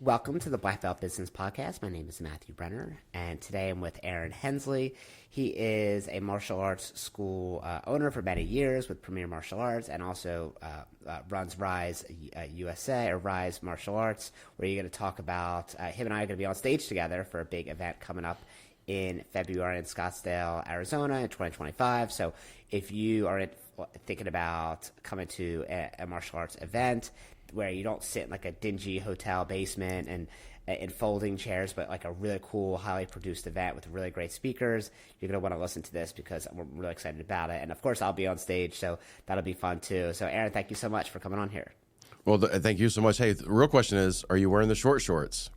Welcome to the Black Belt Business Podcast. My name is Matthew Brenner, and today I'm with Aaron Hensley. He is a martial arts school owner for many years with Premier Martial Arts, and also runs Rise USA or Rise Martial Arts, where you're going to talk about him and I are going to be on stage together for a big event coming up in February in Scottsdale, Arizona in 2025. So if you are thinking about coming to a martial arts event where you don't sit in like a dingy hotel basement and in folding chairs, but like a really cool, highly produced event with really great speakers, you're going to want to listen to this because we're really excited about it. And of course, I'll be on stage, so that'll be fun too. So Aaron, thank you so much for coming on here. Well, thank you so much. Hey, the real question is, are you wearing the short shorts?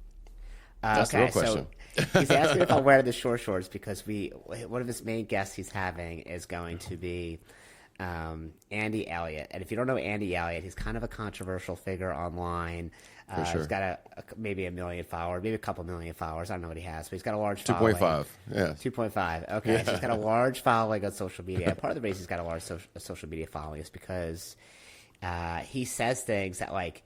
That's the real question. So he's asking if I'll wear the short shorts because one of his main guests he's having is going to be Andy Elliott. And if you don't know Andy Elliott, he's kind of a controversial figure online. Sure. He's got maybe 1 million followers, maybe a couple million followers. I don't know what he has, but he's got a large following. 2.5, yeah. 2.5, okay. Yeah. So he's got a large following on social media. And part of the reason he's got a large social media following is because he says things that, like,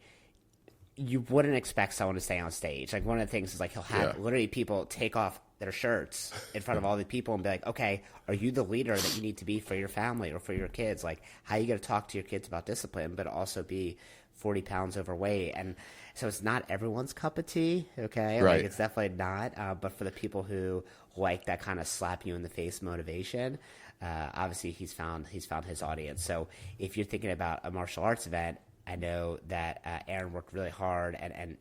you wouldn't expect someone to say on stage. Like, one of the things is, like, he'll have literally people take off their shirts in front of all the people and be like, okay, are you the leader that you need to be for your family or for your kids? Like, how are you going to talk to your kids about discipline, but also be 40 pounds overweight? And so it's not everyone's cup of tea, okay? Right. Like, it's definitely not. But for the people who like that kind of slap you in the face motivation, obviously he's found his audience. So if you're thinking about a martial arts event, I know that Aaron worked really hard and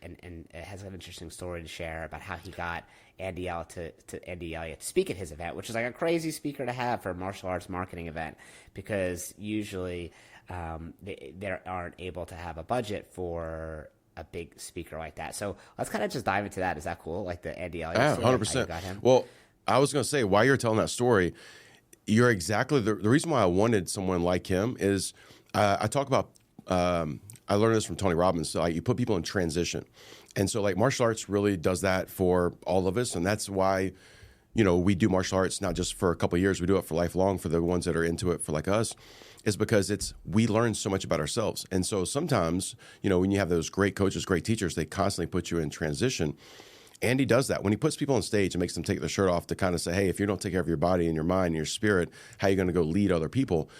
has an interesting story to share about how he got Andy Elliott to speak at his event, which is like a crazy speaker to have for a martial arts marketing event, because usually they aren't able to have a budget for a big speaker like that. So let's kind of just dive into that. Is that cool? Like the Andy Elliott story, 100%. how you got him? Well, I was going to say, while you're telling that story, you're exactly the reason why I wanted someone like him is I talk about I learned this from Tony Robbins. So, like, you put people in transition. And so, like, martial arts really does that for all of us. And that's why, we do martial arts not just for a couple of years. We do it for lifelong for the ones that are into it for like us, is because we learn so much about ourselves. And so sometimes, when you have those great coaches, great teachers, they constantly put you in transition. Andy does that. When he puts people on stage and makes them take their shirt off to kind of say, hey, if you don't take care of your body and your mind and your spirit, how are you going to go lead other people?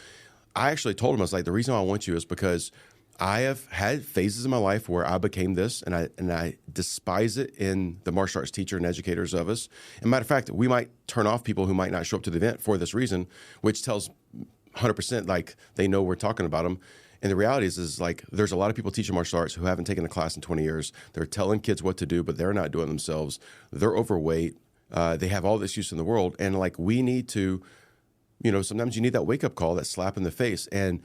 I actually told him, I was like, the reason I want you is because I have had phases in my life where I became this, and I despise it in the martial arts teacher and educators of us. And matter of fact, we might turn off people who might not show up to the event for this reason, which tells 100% like they know we're talking about them. And the reality is like there's a lot of people teaching martial arts who haven't taken a class in 20 years. They're telling kids what to do, but they're not doing themselves. They're overweight. They have all the excuses in the world. And like we need to, sometimes you need that wake-up call, that slap in the face. And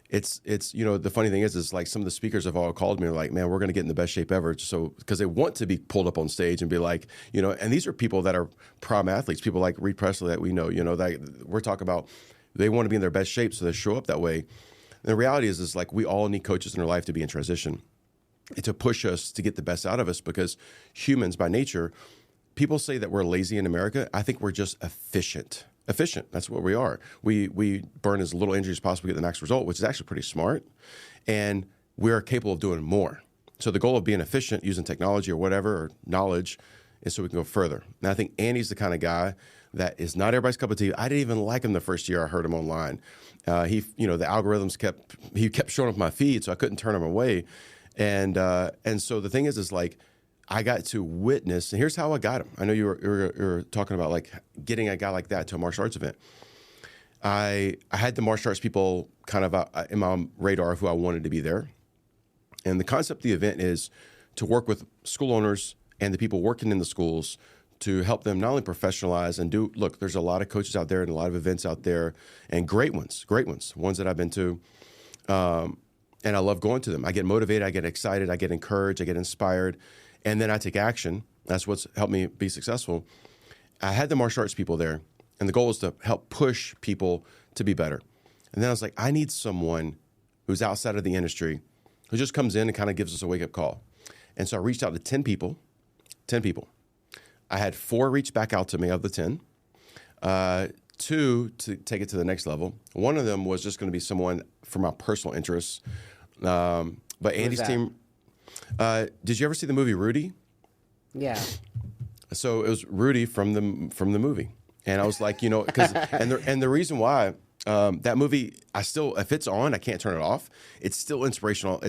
it's the funny thing is like some of the speakers have all called me and are like, man, we're going to get in the best shape ever. So because they want to be pulled up on stage and be like, and these are people that are prom athletes, people like Reed Presley that we know, that we're talking about, they want to be in their best shape, so they show up that way. And the reality is like we all need coaches in our life to be in transition and to push us to get the best out of us, because humans by nature, people say that we're lazy in America. I think we're just efficient. That's what we are. We burn as little energy as possible to get the max result, which is actually pretty smart. And we're capable of doing more. So the goal of being efficient using technology or whatever, or knowledge, is so we can go further. And I think Andy's the kind of guy that is not everybody's cup of tea. I didn't even like him the first year I heard him online. The algorithms kept showing up my feed, so I couldn't turn him away. And so the thing is like, I got to witness, and here's how I got him. I know you were talking about like getting a guy like that to a martial arts event. I had the martial arts people kind of in my radar of who I wanted to be there. And the concept of the event is to work with school owners and the people working in the schools to help them not only professionalize and look, there's a lot of coaches out there and a lot of events out there, and great ones that I've been to. And I love going to them. I get motivated, I get excited, I get encouraged, I get inspired. And then I take action. That's what's helped me be successful. I had the martial arts people there, and the goal was to help push people to be better. And then I was like, I need someone who's outside of the industry who just comes in and kind of gives us a wake-up call. And so I reached out to 10 people. I had 4 reach back out to me of the 10, 2 to take it to the next level. One of them was just going to be someone for my personal interests. But Andy's team... Did you ever see the movie Rudy? Yeah. So it was Rudy from the movie, and I was like, because and the reason why that movie, I still, if it's on, I can't turn it off. It's still inspirational.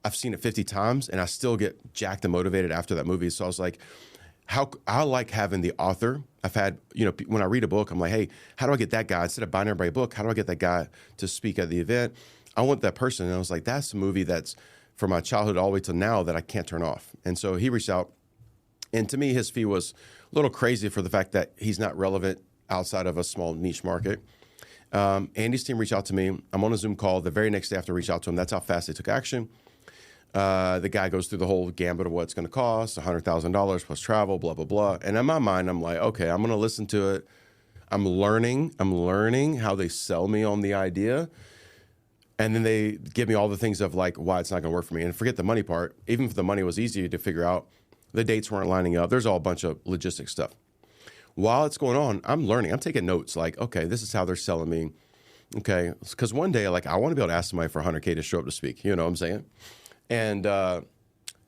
I've seen it 50 times, and I still get jacked and motivated after that movie. So I was like, how I like having the author. I've had, when I read a book, I'm like, hey, how do I get that guy instead of buying everybody a book? How do I get that guy to speak at the event? I want that person, and I was like, that's a movie that's from my childhood all the way to now that I can't turn off. And so he reached out. And to me, his fee was a little crazy for the fact that he's not relevant outside of a small niche market. Andy's team reached out to me. I'm on a Zoom call. The very next day after I reached out to him, that's how fast they took action. The guy goes through the whole gambit of what it's going to cost, $100,000 plus travel, blah, blah, blah. And in my mind, I'm like, okay, I'm going to listen to it. I'm learning how they sell me on the idea. And then they give me all the things of like why it's not going to work for me. And forget the money part. Even if the money was easy to figure out, the dates weren't lining up. There's all a bunch of logistic stuff. While it's going on, I'm learning. I'm taking notes like, okay, this is how they're selling me. Okay. Because one day, like, I want to be able to ask somebody for $100K to show up to speak. You know what I'm saying? And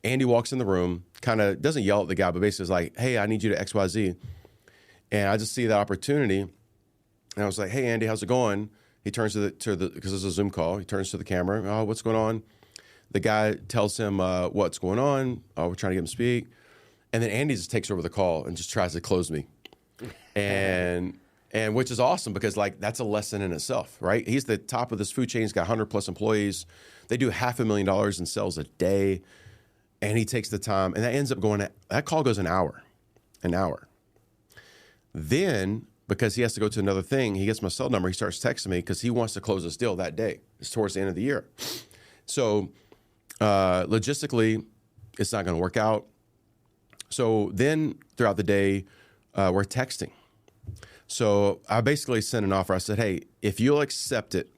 Andy walks in the room, kind of doesn't yell at the guy, but basically is like, hey, I need you to XYZ. And I just see the opportunity. And I was like, hey, Andy, how's it going? He turns to the because it's a Zoom call. He turns to the camera. Oh, what's going on? The guy tells him what's going on. We're trying to get him to speak. And then Andy just takes over the call and just tries to close me. And which is awesome because, like, that's a lesson in itself, right? He's the top of this food chain. He's got 100+ employees. They do $500,000 in sales a day. And he takes the time. And that ends up that call goes an hour. Then, because he has to go to another thing, he gets my cell number. He starts texting me because he wants to close this deal that day. It's towards the end of the year. So logistically, it's not going to work out. So then throughout the day, we're texting. So I basically sent an offer. I said, hey, if you'll accept it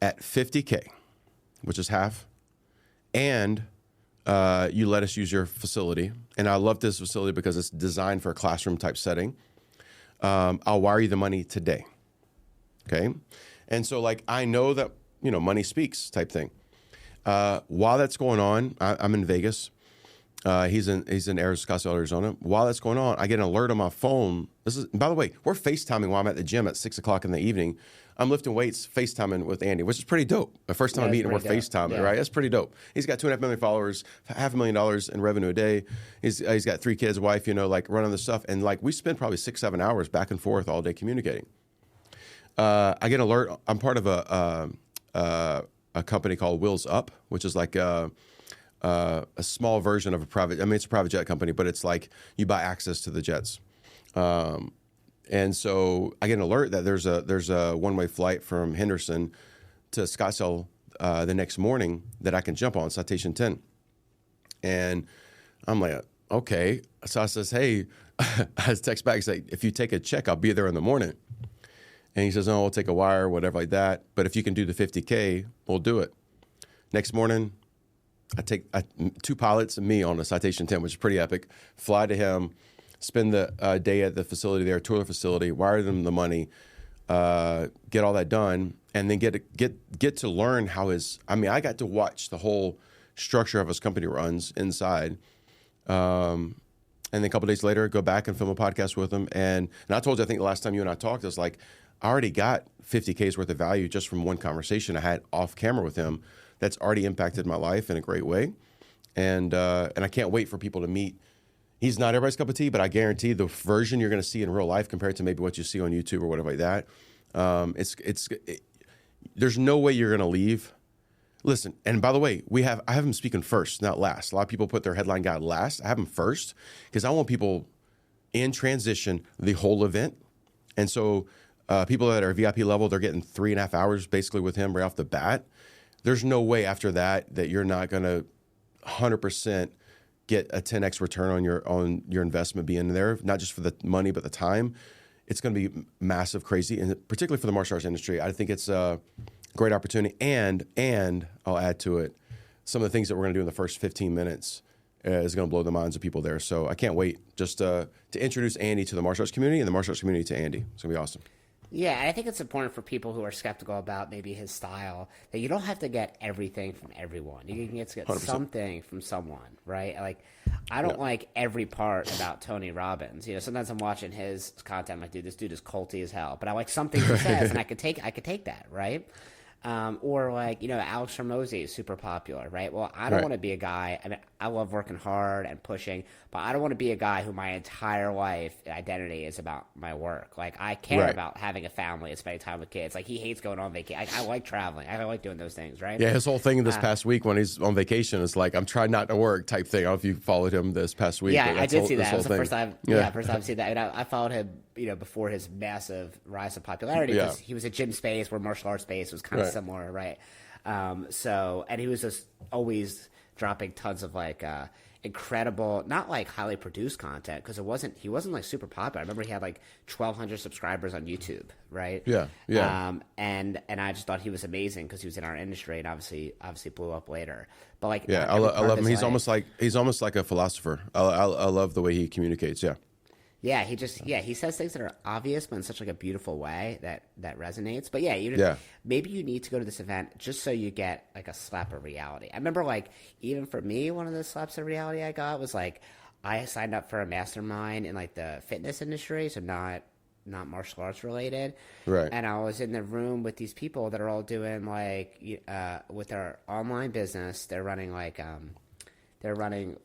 at $50K, which is half, and you let us use your facility, and I love this facility because it's designed for a classroom type setting, I'll wire you the money today. Okay? And so, like, I know that, money speaks type thing. While that's going on, I'm in Vegas. He's in Scottsdale, Arizona. While that's going on, I get an alert on my phone. By the way, we're FaceTiming while I'm at the gym at 6:00 in the evening. I'm lifting weights, FaceTiming with Andy, which is pretty dope. The first time I'm meeting, we're FaceTiming, right? That's pretty dope. He's got 2.5 million followers, $500,000 in revenue a day. He's got 3 kids, wife, like running this stuff. And like we spend probably 6-7 hours back and forth all day communicating. I get an alert. I'm part of a company called Wheels Up, which is like a small version of it's a private jet company, but it's like you buy access to the jets. And so I get an alert that there's a one-way flight from Henderson to Scottsdale the next morning that I can jump on, Citation 10. And I'm like, okay. So I says, hey, I text back and say, if you take a check, I'll be there in the morning. And he says, no, we'll take a wire, whatever like that. But if you can do the $50K, we'll do it. Next morning, I take 2 pilots and me on a Citation 10, which is pretty epic, fly to him, spend the day at the facility there, tour the facility, wire them the money, get all that done, and then get to learn how I got to watch the whole structure of his company runs inside. And then a couple days later, go back and film a podcast with him. And I told you, I think the last time you and I talked, it's like, I already got $50K's worth of value just from one conversation I had off camera with him that's already impacted my life in a great way. And I can't wait for people to meet. He's not everybody's cup of tea, but I guarantee the version you're going to see in real life compared to maybe what you see on YouTube or whatever like that, there's no way you're going to leave. Listen, and by the way, I have him speaking first, not last. A lot of people put their headline guy last. I have him first because I want people in transition the whole event. And so people that are VIP level, they're getting 3.5 hours basically with him right off the bat. There's no way after that you're not going to 100% get a 10x return on your investment being there, not just for the money, but the time. It's going to be massive, crazy, and particularly for the martial arts industry. I think it's a great opportunity. And I'll add to it, some of the things that we're going to do in the first 15 minutes is going to blow the minds of people there. So I can't wait just to introduce Andy to the martial arts community and the martial arts community to Andy. It's going to be awesome. Yeah, I think it's important for people who are skeptical about maybe his style that you don't have to get everything from everyone. You can get 100%. something from someone, right? Like, I don't like every part about Tony Robbins. You know, sometimes I'm watching his content, I'm like, dude, this dude is culty as hell. But I like something he says, and I could take that, right? Or like, you know, Alex Hormozy is super popular, right? Well, I don't Right. want to be a guy. I mean, I love working hard and pushing, but I don't want to be a guy who my entire life identity is about my work. Like, I care Right. about having a family and spending time with kids. Like, he hates going on vacation. I like traveling. I like doing those things, right? Yeah, his whole thing this past week when he's on vacation is like, I'm trying not to work type thing. I don't know if you followed him this past week. Yeah, but I did see this that. It was whole the thing. first time. Yeah, first time I've seen that. And I followed him, you know, before his massive rise of popularity because he was a gym space where martial arts space was kind of Right. similar, right? So, and he was just always dropping tons of like incredible, not like highly produced content because he wasn't like super popular. I remember he had like 1,200 subscribers on YouTube, right? Yeah, yeah. And I just thought he was amazing because he was in our industry and obviously blew up later. But like, Yeah, I love him. He's almost like a philosopher. I love the way he communicates. Yeah. Yeah, he says things that are obvious, but in such like a beautiful way that resonates. But yeah, maybe you need to go to this event just so you get like a slap of reality. I remember like even for me, one of the slaps of reality I got was like I signed up for a mastermind in like the fitness industry, so not martial arts related. Right. And I was in the room with these people that are all doing like with their online business, they're running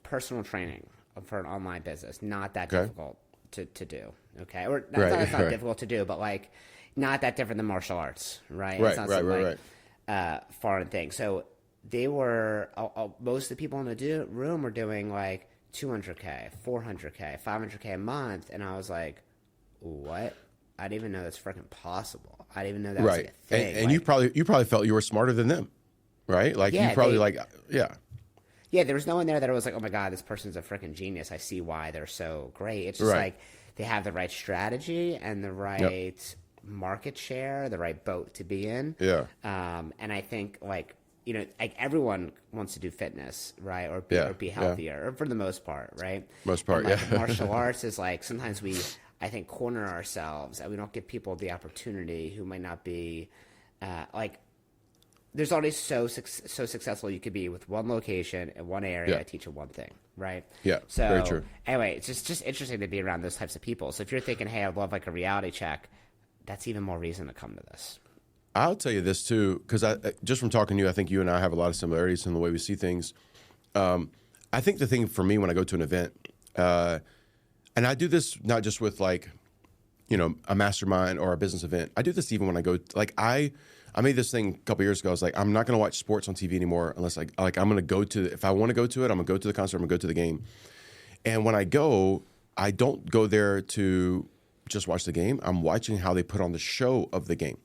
personal training for an online business. Not that difficult to do, okay? Or it's not difficult to do, but like not that different than martial arts, right? It's not some foreign thing. So they were most of the people in the room were doing like 200K, 400K, 500K a month, and I was like, what? I didn't even know that's freaking possible. I didn't even know that was like a thing. And like, you probably felt you were smarter than them, right? Like you probably Yeah, there was no one there that was like, oh my God, this person's a freaking genius. I see why they're so great. It's just like they have the right strategy and the right market share, the right boat to be in. Yeah. And I think like, you know, like everyone wants to do fitness, right? Or be healthier, or for the most part, right? Most part, and, like, martial arts is like sometimes I think, corner ourselves and we don't give people the opportunity who might not be like. There's already so successful you could be with one location in one area teaching one thing, right? Yeah, so, very true. Anyway, it's just interesting to be around those types of people. So if you're thinking, hey, I'd love like a reality check, that's even more reason to come to this. I'll tell you this too, because just from talking to you, I think you and I have a lot of similarities in the way we see things. I think the thing for me when I go to an event, and I do this not just with like, you know, a mastermind or a business event. I do this even when I go, like I made this thing a couple years ago. I was like, I'm not going to watch sports on TV anymore unless I'm going to go to, if I want to go to it, I'm going to go to the concert, I'm going to go to the game. And when I go, I don't go there to just watch the game. I'm watching how they put on the show of the game.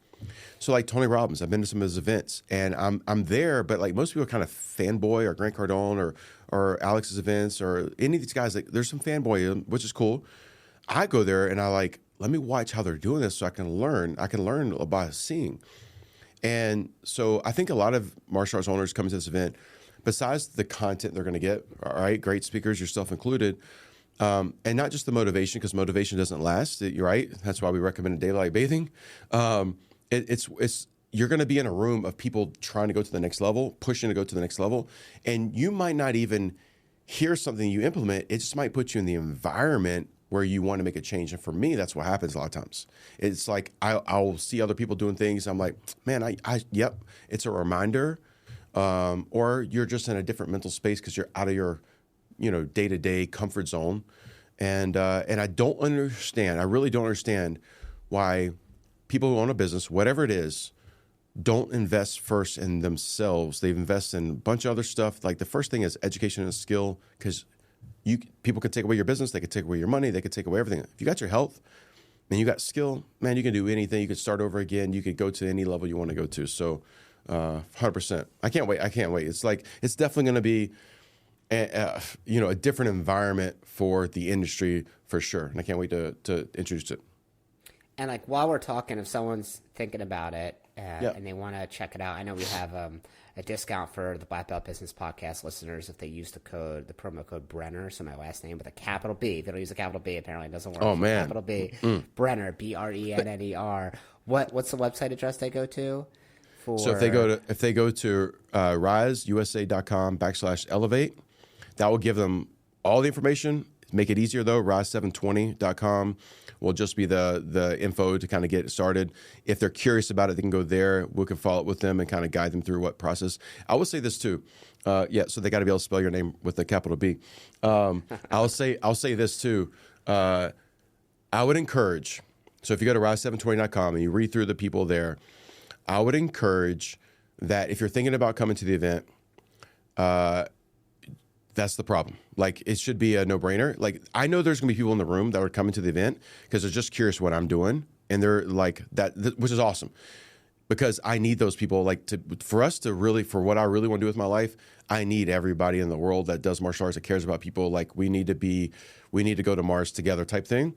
So like Tony Robbins, I've been to some of his events and I'm there, but like most people are kind of fanboy or Grant Cardone or Alex's events or any of these guys, like there's some fanboy, which is cool. I go there and let me watch how they're doing this so I can learn about seeing. And so I think a lot of martial arts owners come to this event, besides the content they're going to get, all right, great speakers, yourself included, and not just the motivation, because motivation doesn't last, you're right. That's why we recommend daylight bathing. It's you're going to be in a room of people trying to go to the next level, pushing to go to the next level, and you might not even hear something you implement. It just might put you in the environment where you want to make a change. And for me, that's what happens a lot of times. It's like I'll see other people doing things. I'm like, man, yep. It's a reminder. Or you're just in a different mental space because you're out of your, day-to-day comfort zone. And I don't understand. I really don't understand why people who own a business, whatever it is, don't invest first in themselves. They invest in a bunch of other stuff. Like the first thing is education and skill, because people could take away your business, they could take away your money, they could take away everything. If you got your health and you got skill, man, you can do anything. You could start over again. You could go to any level you want to go to. So 100%. I can't wait. It's like, it's definitely going to be a different environment for the industry for sure. And I can't wait to introduce it. And like while we're talking, if someone's thinking about it, and they want to check it out, I know we have a discount for the Black Belt Business Podcast listeners if they use the promo code Brenner, so my last name with a capital B. If they don't use a capital B, apparently it doesn't work. Oh, man. Capital B, Brenner, Brenner. What's the website address they go to? So if they go to riseusa.com/elevate, that will give them all the information. Make it easier though. rise720.com will just be the info to kind of get started. If they're curious about it, they can go there. We can follow up with them and kind of guide them through what process. I will say this too. So they got to be able to spell your name with a capital B. I'll say this too. I would encourage. So if you go to rise720.com and you read through the people there, I would encourage that if you're thinking about coming to the event, that's the problem. Like, it should be a no-brainer. Like, I know there's going to be people in the room that are coming to the event because they're just curious what I'm doing, and they're like that, which is awesome. Because I need those people, like, for what I really want to do with my life, I need everybody in the world that does martial arts, that cares about people. Like, we need to go to Mars together type thing.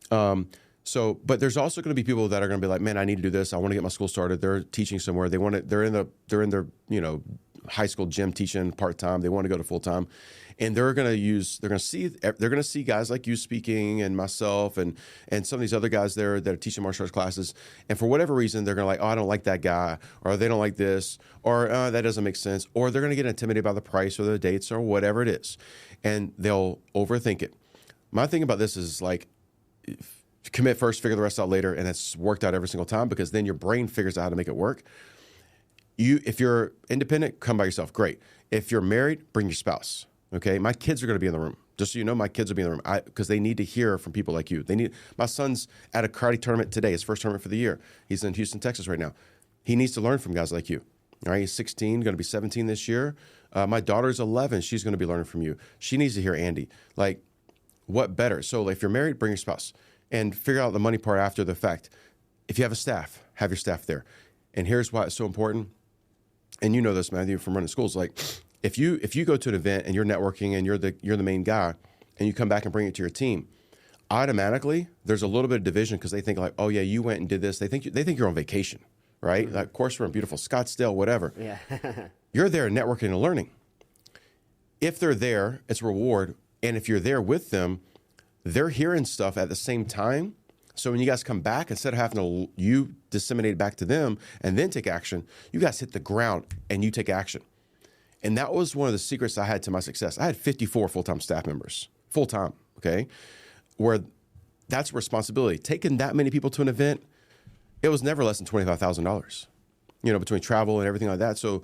But there's also going to be people that are going to be like, man, I need to do this. I want to get my school started. They're teaching somewhere. They're in their high school gym teaching part-time. They want to go to full-time. And they're going to see guys like you speaking and myself and some of these other guys there that are teaching martial arts classes. And for whatever reason, they're going to like, oh, I don't like that guy, or they don't like this, or that doesn't make sense. Or they're going to get intimidated by the price or the dates or whatever it is. And they'll overthink it. My thing about this is like, commit first, figure the rest out later. And it's worked out every single time because then your brain figures out how to make it work. If you're independent, come by yourself. Great. If you're married, bring your spouse. Okay. My kids are going to be in the room. Just so you know, my kids will be in the room because they need to hear from people like you. My son's at a karate tournament today, his first tournament for the year. He's in Houston, Texas right now. He needs to learn from guys like you. All right. He's 16, going to be 17 this year. My daughter's 11. She's going to be learning from you. She needs to hear Andy. Like, what better? So if you're married, bring your spouse and figure out the money part after the fact. If you have a staff, have your staff there. And here's why it's so important. And you know this, Matthew, from running schools. Like, if you go to an event and you're networking and you're the main guy, and you come back and bring it to your team, automatically there's a little bit of division because they think like, oh yeah, you went and did this. They think you're on vacation, right? Mm-hmm. Like, of course, we're in beautiful Scottsdale, whatever. Yeah. You're there networking and learning. If they're there, it's a reward, and if you're there with them, they're hearing stuff at the same time. So when you guys come back, instead of having to you disseminate it back to them and then take action, you guys hit the ground and you take action. And that was one of the secrets I had to my success. I had 54 full-time staff members, full-time, okay? Where that's responsibility. Taking that many people to an event, it was never less than $25,000, between travel and everything like that. So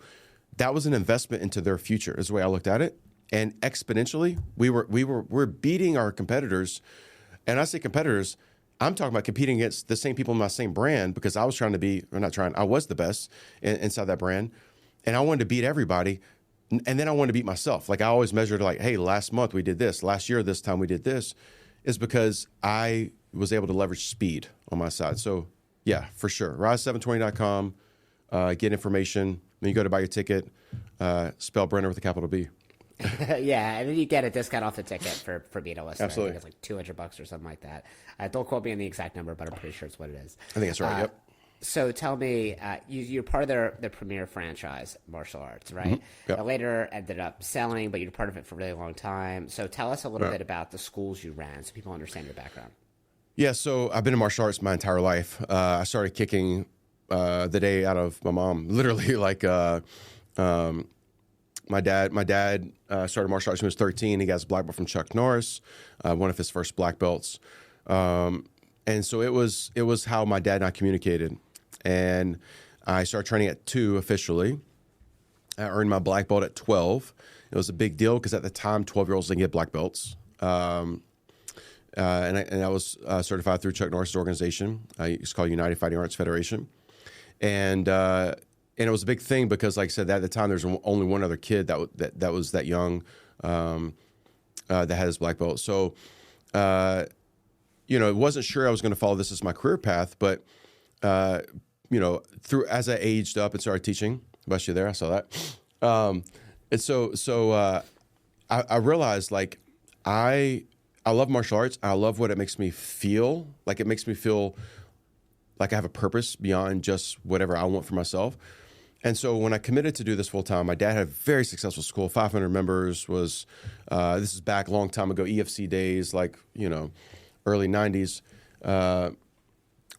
that was an investment into their future is the way I looked at it. And exponentially, we're beating our competitors. And I say competitors, I'm talking about competing against the same people in my same brand because I was I was the best inside that brand. And I wanted to beat everybody. And then I wanted to beat myself. Like, I always measured like, hey, last month we did this. Last year, this time we did this. Is because I was able to leverage speed on my side. So yeah, for sure. Rise720.com, get information. Then you go to buy your ticket, spell Brenner with a capital B. Yeah, and then you get a discount off the ticket for being a listener. Absolutely. I think it's like $200 or something like that. Don't quote me on the exact number, but I'm pretty sure it's what it is. I think that's right, yep. So tell me, you're part of their premier franchise, martial arts, right? Mm-hmm. Yep. Later ended up selling, but you're part of it for a really long time. So tell us a little bit about the schools you ran so people understand your background. Yeah, so I've been in martial arts my entire life. I started kicking the day out of my mom. Literally, like, my dad started martial arts when he was 13. He got his black belt from Chuck Norris, one of his first black belts. And so it was how my dad and I communicated. And I started training at 2 officially. I earned my black belt at 12. It was a big deal because at the time, 12-year-olds didn't get black belts. And I was certified through Chuck Norris' organization. It's called United Fighting Arts Federation. And it was a big thing because, like I said, at the time, there's only one other kid that was that young that had his black belt. So, it wasn't sure I was going to follow this as my career path, but, as I aged up and started teaching, bless you there, I saw that. And so I realized, like, I love martial arts. I love what it makes me feel. Like, it makes me feel like I have a purpose beyond just whatever I want for myself. And so when I committed to do this full time, my dad had a very successful school, 500 members. Was this is back a long time ago, EFC days, like early 90s.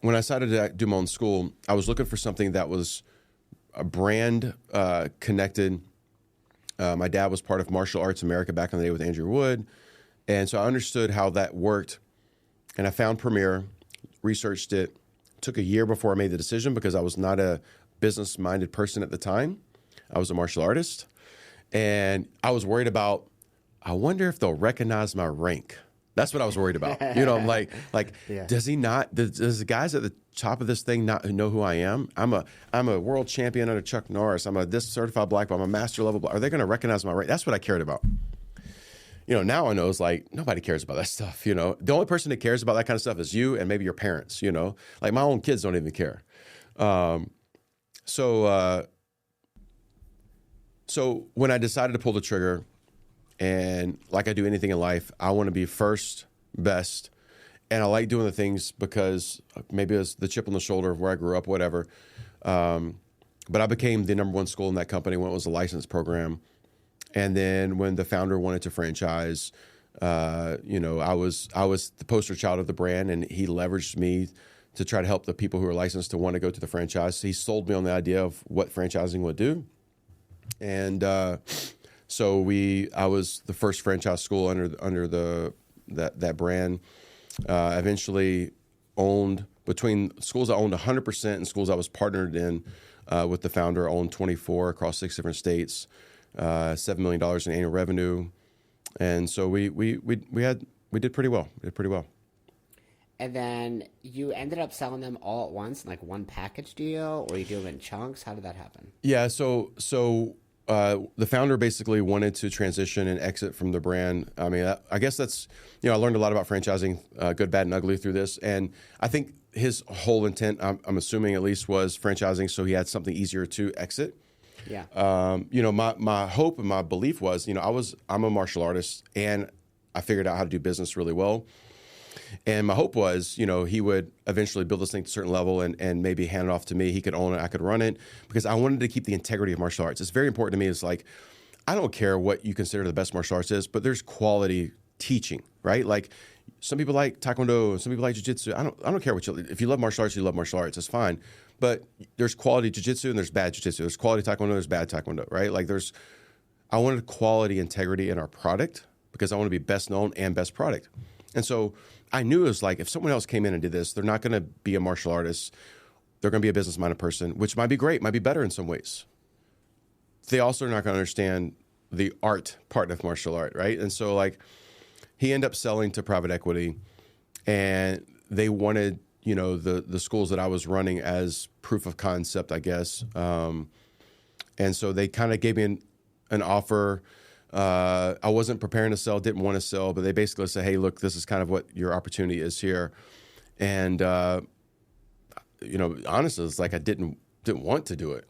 When I decided to do my own school, I was looking for something that was a brand connected. My dad was part of Martial Arts America back in the day with Andrew Wood, and so I understood how that worked. And I found Premier, researched it. Took a year before I made the decision because I was not a business-minded person at the time. I was a martial artist, and I was worried about, I wonder if they'll recognize my rank. That's what I was worried about. I'm like, yeah. Does the guys at the top of this thing not know who I am? I'm a world champion under Chuck Norris. I'm a this certified black belt. I'm a master level black. Are they going to recognize my rank? That's what I cared about. Now I know it's like nobody cares about that stuff. The only person that cares about that kind of stuff is you and maybe your parents. Like my own kids don't even care. So when I decided to pull the trigger, and like I do anything in life, I want to be first, best, and I like doing the things because maybe it's the chip on the shoulder of where I grew up, whatever. But I became the number one school in that company when it was a license program. And then when the founder wanted to franchise, I was the poster child of the brand, and he leveraged me to try to help the people who are licensed to want to go to the franchise. So he sold me on the idea of what franchising would do. And so I was the first franchise school under that brand. Eventually owned, between schools I owned 100% and schools I was partnered in with the founder, owned 24 across 6 different states. $7 million in annual revenue, and so we did pretty well. And then you ended up selling them all at once, like one package deal, or you do them in chunks. How did that happen? Yeah, so the founder basically wanted to transition and exit from the brand. I mean, I guess that's I learned a lot about franchising, good, bad, and ugly through this, and I think his whole intent, I'm assuming at least, was franchising, so he had something easier to exit. Yeah. My hope and my belief was, I'm a martial artist and I figured out how to do business really well. And my hope was, he would eventually build this thing to a certain level and maybe hand it off to me. He could own it. I could run it because I wanted to keep the integrity of martial arts. It's very important to me. It's like, I don't care what you consider the best martial arts is, but there's quality teaching, right? Like some people like Taekwondo and some people like Jiu-Jitsu. I don't care if you love martial arts, you love martial arts. It's fine. But there's quality jiu-jitsu and there's bad jiu-jitsu. There's quality taekwondo, there's bad taekwondo, right? Like I wanted quality integrity in our product because I want to be best known and best product. And so I knew it was like, if someone else came in and did this, they're not going to be a martial artist. They're going to be a business-minded person, which might be great, might be better in some ways. They also are not going to understand the art part of martial art, right? And so he ended up selling to private equity, and they wanted the schools that I was running as proof of concept, I guess. And so they kind of gave me an offer. I wasn't preparing to sell, didn't want to sell, but they basically said, hey, look, this is kind of what your opportunity is here. And, honestly, it's like I didn't want to do it.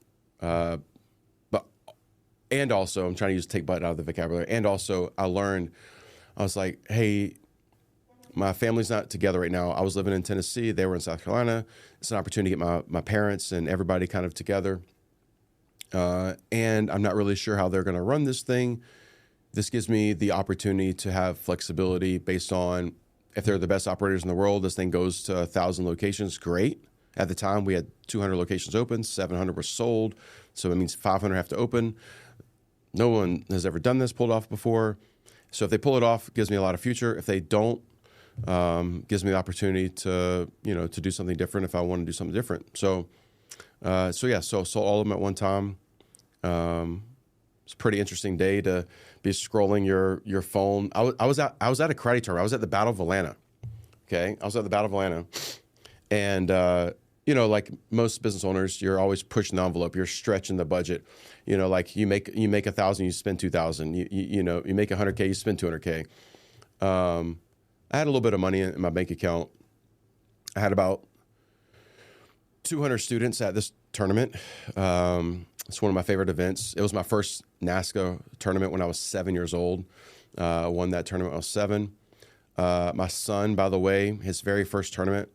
And also, I'm trying to take butt out of the vocabulary. And also, I was like, hey, my family's not together right now. I was living in Tennessee. They were in South Carolina. It's an opportunity to get my parents and everybody kind of together. And I'm not really sure how they're going to run this thing. This gives me the opportunity to have flexibility based on if they're the best operators in the world. This thing goes to 1,000 locations. Great. At the time, we had 200 locations open. 700 were sold. So it means 500 have to open. No one has ever done this, pulled off before. So if they pull it off, it gives me a lot of future. If they don't, gives me the opportunity to do something different if I want to do something different. So sold all of them at one time. It's a pretty interesting day to be scrolling your phone. I was at a karate tournament. I was at the Battle of Atlanta. Okay, I was at the Battle of Atlanta, and like most business owners, you're always pushing the envelope. You're stretching the budget. Like you make 1,000, you spend 2,000. You make 100K, you spend 200K. I had a little bit of money in my bank account. I had about 200 students at this tournament. It's one of my favorite events. It was my first NASCA tournament when I was 7 years old. I won that tournament when I was 7. My son, by the way, his very first tournament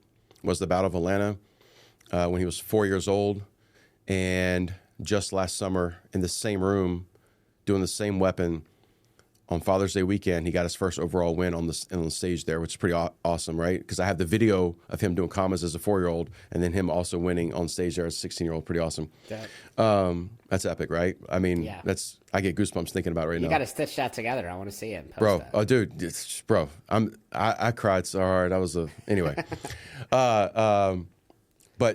was the Battle of Atlanta. when he was 4 years old. And just last summer, in the same room, doing the same weapon, on Father's Day weekend, he got his first overall win on the stage there, which is pretty awesome, right? Because I have the video of him doing commas as a 4-year-old, and then him also winning on stage there as a 16-year-old. Pretty awesome. That's epic, right? I mean, I get goosebumps thinking about it right now. You got to stitch that together. I want to see it, bro. Oh, dude, bro, I cried so hard. That was anyway. But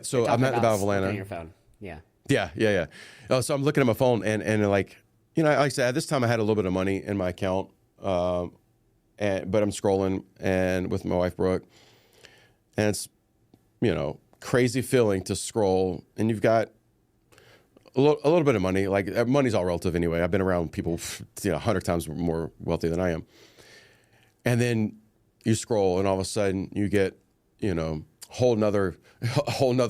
so I'm at the Battle of Atlanta. On your phone, yeah. Oh, so I'm looking at my phone and like. Like I said, at this time I had a little bit of money in my account, but I'm scrolling and with my wife Brooke, and it's crazy feeling to scroll, and you've got a little bit of money. Like money's all relative anyway. I've been around people 100 times more wealthy than I am, and then you scroll, and all of a sudden you get whole nother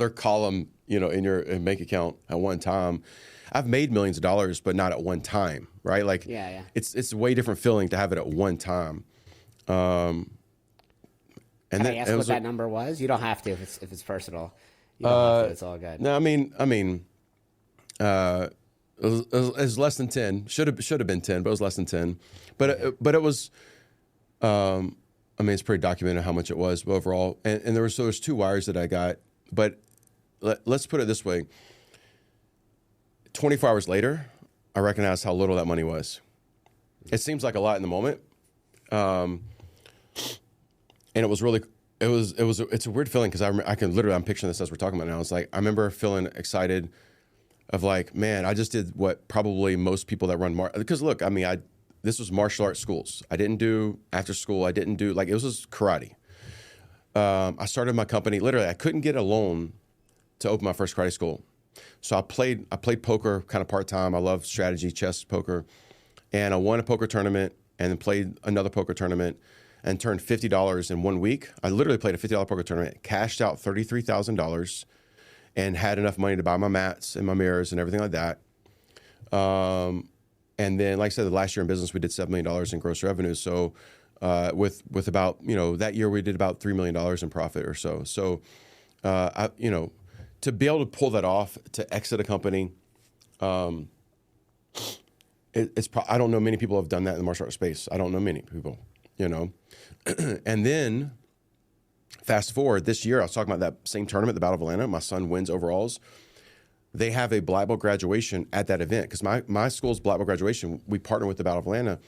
column in your bank account at one time. I've made millions of dollars, but not at one time, right? Like, it's a way different feeling to have it at one time. And Can I ask what that number was? You don't have to if it's personal. You don't have to. It's all good. No, I mean, it was less than 10. Should have been 10, but it was less than 10. But it was. It's pretty documented how much it was overall, and there's 2 wires that I got. But let's put it this way. 24 hours later, I recognized how little that money was. It seems like a lot in the moment. And it was really, it's a weird feeling because I'm picturing this as we're talking about now. It's like, I remember feeling excited of like, man, I just did what probably most people that run, because look, this was martial arts schools. I didn't do after school. I didn't do, it was just karate. I started my company, literally, I couldn't get a loan to open my first karate school. So I played poker kind of part-time. I love strategy, chess, poker. And I won a poker tournament and then played another poker tournament and turned $50 in 1 week. I literally played a $50 poker tournament, cashed out $33,000 and had enough money to buy my mats and my mirrors and everything like that. And then, like I said, the last year in business, we did $7 million in gross revenue. So with about, that year we did about $3 million in profit or so. So, to be able to pull that off, to exit a company, I don't know many people have done that in the martial arts space. I don't know many people, And then, fast forward, this year, I was talking about that same tournament, the Battle of Atlanta. My son wins overalls. They have a black belt graduation at that event because my school's black belt graduation, we partner with the Battle of Atlanta.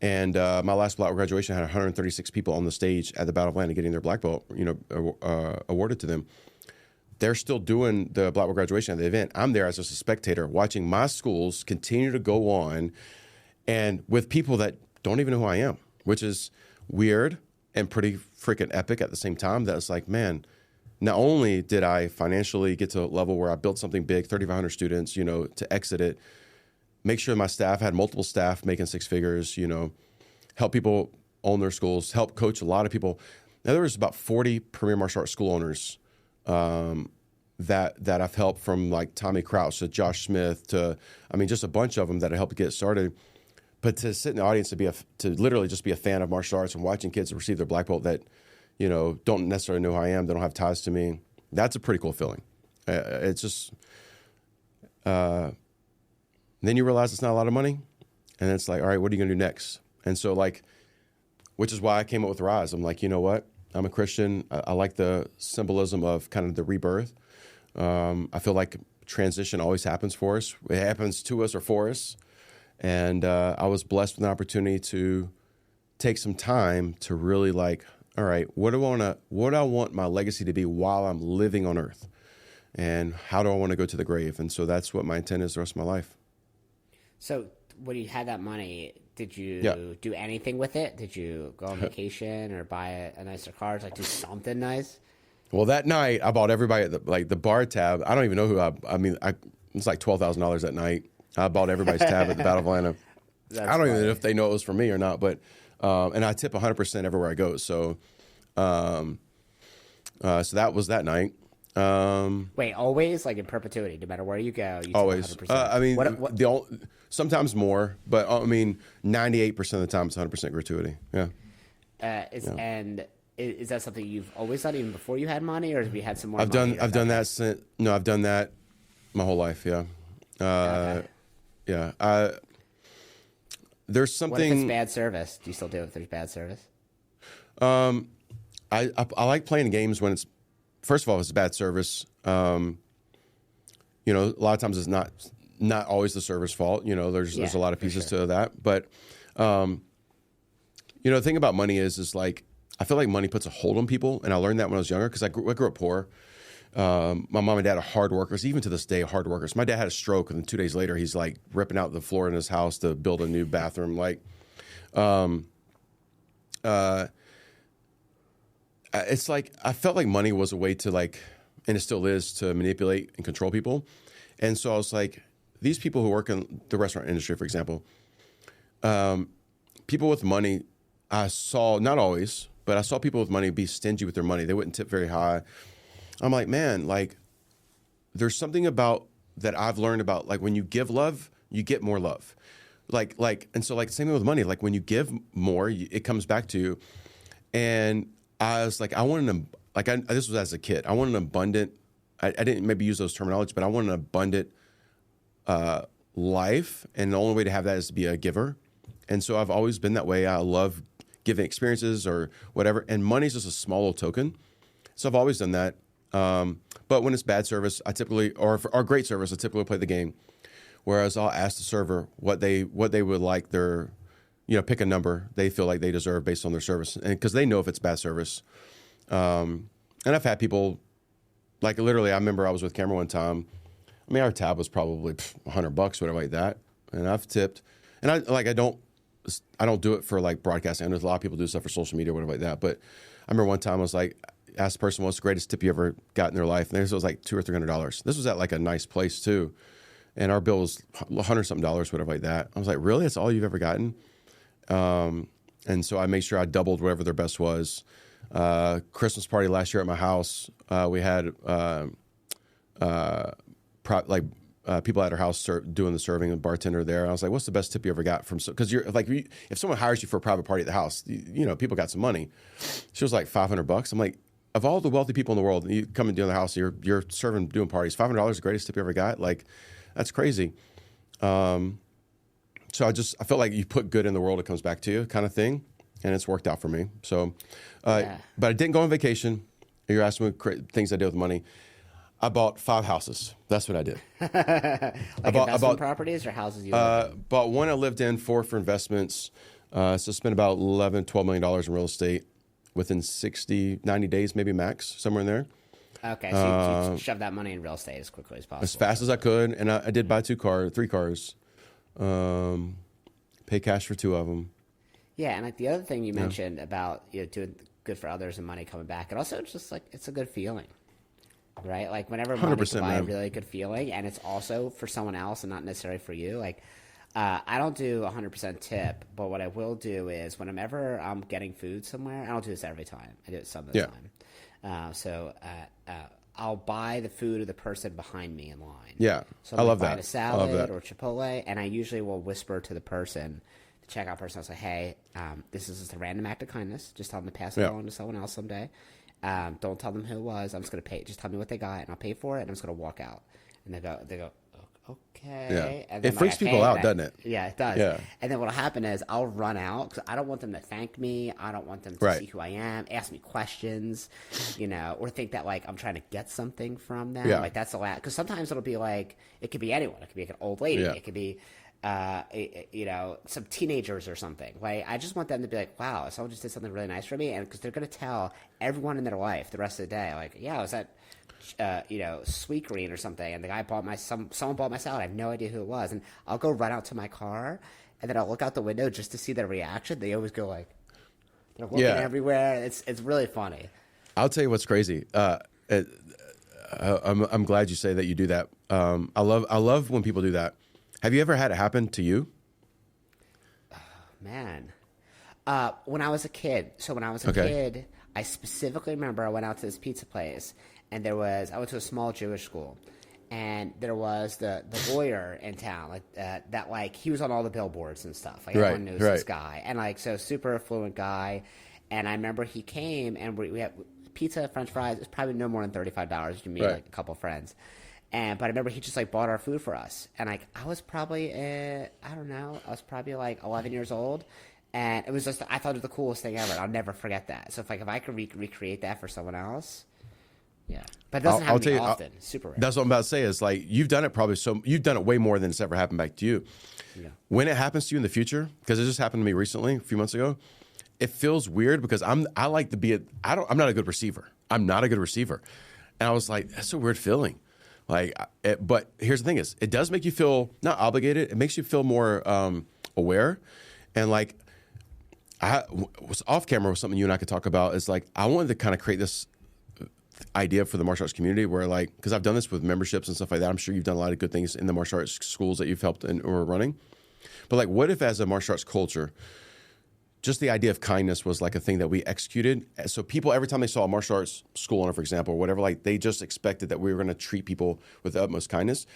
And my last black belt graduation had 136 people on the stage at the Battle of Atlanta getting their black belt, awarded to them. They're still doing the black belt graduation at the event. I'm there as a spectator watching my schools continue to go on and with people that don't even know who I am, which is weird and pretty freaking epic at the same time. That's like, man, not only did I financially get to a level where I built something big, 3,500 students, to exit it, make sure my staff had multiple staff making 6 figures, help people own their schools, help coach a lot of people. Now, there was about 40 premier martial arts school owners that I've helped, from like Tommy Crouch to Josh Smith to, just a bunch of them that I helped get started. But to sit in the audience to literally just be a fan of martial arts and watching kids receive their black belt that, don't necessarily know who I am, they don't have ties to me. That's a pretty cool feeling. It's just, then you realize it's not a lot of money, and it's like, all right, what are you gonna do next? And so which is why I came up with Rise. I'm like, you know what? I'm a Christian. I like the symbolism of kind of the rebirth. I feel like transition always happens for us. It happens to us or for us. And I was blessed with an opportunity to take some time to really all right, what do I want my legacy to be while I'm living on earth? And how do I want to go to the grave? And so that's what my intent is the rest of my life. So when you had that money, did you do anything with it? Did you go on vacation or buy a nicer car? Do something nice? Well, that night I bought everybody at the bar tab. I don't even know who it's like $12,000 that night. I bought everybody's tab at the Battle of Atlanta. I don't even know if they know it was for me or not, but and I tip 100% everywhere I go. So, so that was that night. Wait, always, in perpetuity, no matter where you go, you always. 100%. Sometimes more, but 98% of the time it's 100% gratuity. Yeah. And is that something you've always done even before you had money, or have you had some more I've money? done that since, no, I've done that my whole life. Yeah. Okay. Yeah. There's What if it's something, bad service? Do you still do it if there's bad service? I like playing games when it's, first of all, it's bad service. You know, a lot of times it's not always the server's fault. You know, there's a lot of pieces to that. But, you know, the thing about money is like, I feel like money puts a hold on people. And I learned that when I was younger because I grew up poor. My mom and dad are hard workers, even to this day, hard workers. My dad had a stroke, and then 2 days later, he's like ripping out the floor in his house to build a new bathroom. Like, it's like I felt like money was a way to like, and it still is, to manipulate and control people. And so I was like, these people who work in the restaurant industry, for example, people with money, I saw, not always, but I saw people with money be stingy with their money. They wouldn't tip very high. I'm like, man, like there's something about that I've learned about, like when you give love, you get more love. And so like same thing with money. Like when you give more, it comes back to you. And I was like, I wanted this was as a kid. I wanted an abundant, I didn't maybe use those terminology, but I wanted an abundant life. And the only way to have that is to be a giver. And so I've always been that way. I love giving experiences or whatever. And money's just a small little token. So I've always done that. But when it's bad service, or great service, I typically play the game. Whereas I'll ask the server what they would like their, you know, pick a number they feel like they deserve based on their service. And because they know if it's bad service. And I've had people, like literally, I remember I was with Cameron one time. I mean, our tab was probably $100, whatever like that. And I've tipped. And I don't do it for like broadcasting. I know a lot of people do stuff for social media or whatever like that. But I remember one time I was like, asked the person, what's the greatest tip you ever got in their life? And this was like $200 or $300. This was at like a nice place too. And our bill was $100 something, whatever like that. I was like, really? That's all you've ever gotten? And so I made sure I doubled whatever their best was. Christmas party last year at my house, we had people at our house doing the serving, and bartender there. I was like, what's the best tip you ever got from? Because you're like, if someone hires you for a private party at the house, you know, people got some money. She was like $500. I'm like, of all the wealthy people in the world, you come and do in the house, you're serving, doing parties. $500 the greatest tip you ever got? Like, that's crazy. So I felt like you put good in the world, it comes back to you, kind of thing, and it's worked out for me. So, but I didn't go on vacation. You're asking me things I did with money. I bought 5 houses. That's what I did. Investment properties or houses you lived in? Bought one I lived in, 4 for investments. So spent about $12 million in real estate within 90 days, maybe max, somewhere in there. Okay, so you shoved that money in real estate as quickly as possible. As fast as I could. And I did buy 3 cars. Pay cash for 2 of them. Yeah, and like the other thing you mentioned about, you know, doing good for others and money coming back, and also it's just like, it's a good feeling. Right, like whenever money can buy a really good feeling, and it's also for someone else and not necessarily for you. Like, I don't do 100% tip, but what I will do is whenever I'm getting food somewhere, I don't do this every time. I do it some of the time. I'll buy the food of the person behind me in line. Yeah, so I love that. Buying a salad or Chipotle, and I usually will whisper to the person, the checkout person. I'll say, "Hey, this is just a random act of kindness. Just tell them to pass it on to someone else someday." Don't tell them who it was. I'm just going to pay. Just tell me what they got, and I'll pay for it, and I'm just going to walk out. And they go, okay. Yeah. And then it freaks people out, doesn't it? Yeah, it does. Yeah. And then what'll happen is I'll run out because I don't want them to thank me. I don't want them to see who I am, ask me questions, you know, or think that like I'm trying to get something from them. Yeah. Like that's the last. Because sometimes it'll be like it could be anyone. It could be like an old lady. Yeah. It could be. You know, some teenagers or something. Like, I just want them to be like, wow, someone just did something really nice for me. And because they're going to tell everyone in their life the rest of the day, like, yeah, I was at, you know, Sweet Green or something. And the guy bought someone bought my salad. I have no idea who it was. And I'll go run out to my car and then I'll look out the window just to see their reaction. They always go like, they're looking everywhere. It's really funny. I'll tell you what's crazy. I'm glad you say that you do that. I love when people do that. Have you ever had it happen to you? Oh, man. When I was a kid. So when I was a kid, I specifically remember I went out to this pizza place, and I went to a small Jewish school, and there was the lawyer in town, like that, like he was on all the billboards and stuff. Like everyone knows this guy, and like so super affluent guy. And I remember he came and we had pizza, French fries. It's probably no more than $35. You meet Right. like a couple friends. But I remember he just like bought our food for us. And like, I was probably, I don't know, I was probably like 11 years old. And it was just, I thought it was the coolest thing ever. I'll never forget that. So if I could recreate that for someone else, yeah. But it doesn't happen to me often. Super rare. That's what I'm about to say is like, you've done it you've done it way more than it's ever happened back to you. Yeah. When it happens to you in the future, because it just happened to me recently, a few months ago, it feels weird because I like to be I'm not a good receiver. I'm not a good receiver. And I was like, that's a weird feeling. Like, but here's the thing is, it does make you feel not obligated. It makes you feel more aware. And like, I was off camera with something you and I could talk about is like, I wanted to kind of create this idea for the martial arts community where like, because I've done this with memberships and stuff like that. I'm sure you've done a lot of good things in the martial arts schools that you've helped or running. But like, what if as a martial arts culture, just the idea of kindness was like a thing that we executed. So people, every time they saw a martial arts school owner, for example, or whatever, like they just expected that we were going to treat people with the utmost kindness.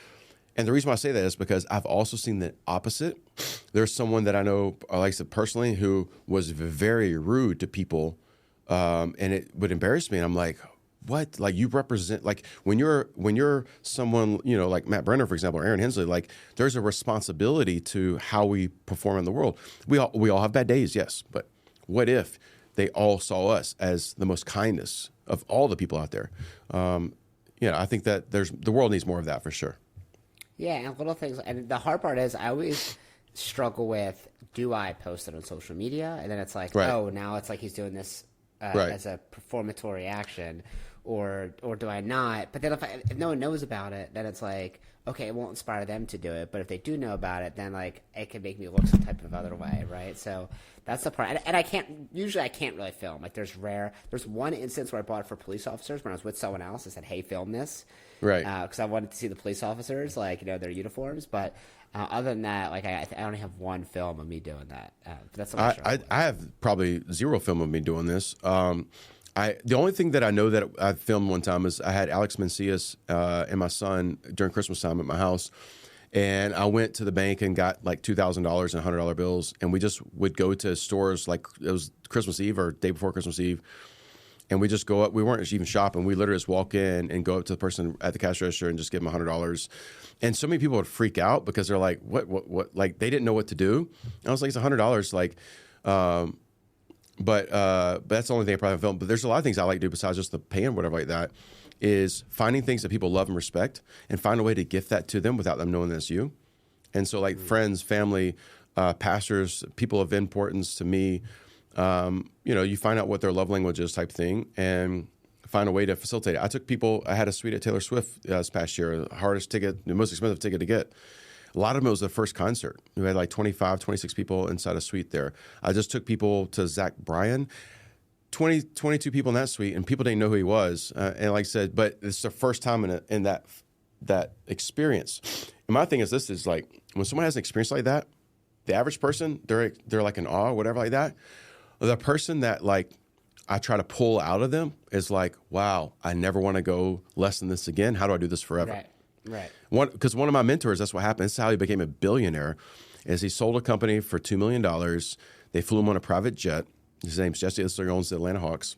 And the reason why I say that is because I've also seen the opposite. There's someone that I know, like I said personally, who was very rude to people, and it would embarrass me. And I'm like, what? Like you represent, like when you're someone, you know, like Matt Brenner, for example, or Aaron Hensley, like there's a responsibility to how we perform in the world. We all have bad days, yes, but what if they all saw us as the most kindness of all the people out there? I think that the world needs more of that for sure. Yeah, and little things. And the hard part is I always struggle with, do I post it on social media? And then it's like, Right. oh, now it's like he's doing this Right. as a performatory action. Or do I not? But then if no one knows about it, then it's like, okay, it won't inspire them to do it. But if they do know about it, then like it can make me look some type of other way, right? So that's the part. And I can't really film. Like there's one instance where I bought it for police officers when I was with someone else. I said, hey, film this. Right. Because I wanted to see the police officers, like, you know, their uniforms. But other than that, like I only have one film of me doing that. But that's I have probably zero film of me doing this. The only thing that I know that I filmed one time is I had Alex Mencius and my son during Christmas time at my house. And I went to the bank and got like $2,000 in $100 bills. And we just would go to stores like it was Christmas Eve or day before Christmas Eve. And we just go up. We weren't even shopping. We literally just walk in and go up to the person at the cash register and just give them $100. And so many people would freak out because they're like, what? Like they didn't know what to do. And I was like, it's $100. Like, But that's the only thing I probably filmed. But there's a lot of things I like to do besides just the paying, whatever like that, is finding things that people love and respect and find a way to gift that to them without them knowing that it's you. And so like friends, family, pastors, people of importance to me, you find out what their love language is type thing and find a way to facilitate it. I had a suite at Taylor Swift this past year, the hardest ticket, the most expensive ticket to get. A lot of them, it was the first concert. We had like 25, 26 people inside a suite there. I just took people to Zach Bryan, 22 people in that suite, and people didn't know who he was. And like I said, but it's the first time in that experience. And my thing is this is like, when someone has an experience like that, the average person, they're like in awe or whatever like that. The person that like I try to pull out of them is like, wow, I never want to go less than this again. How do I do this forever? Right. Because one of my mentors, that's what happened. This is how he became a billionaire, is he sold a company for $2 million. They flew him on a private jet. His name's Jesse Isler, owns the Atlanta Hawks.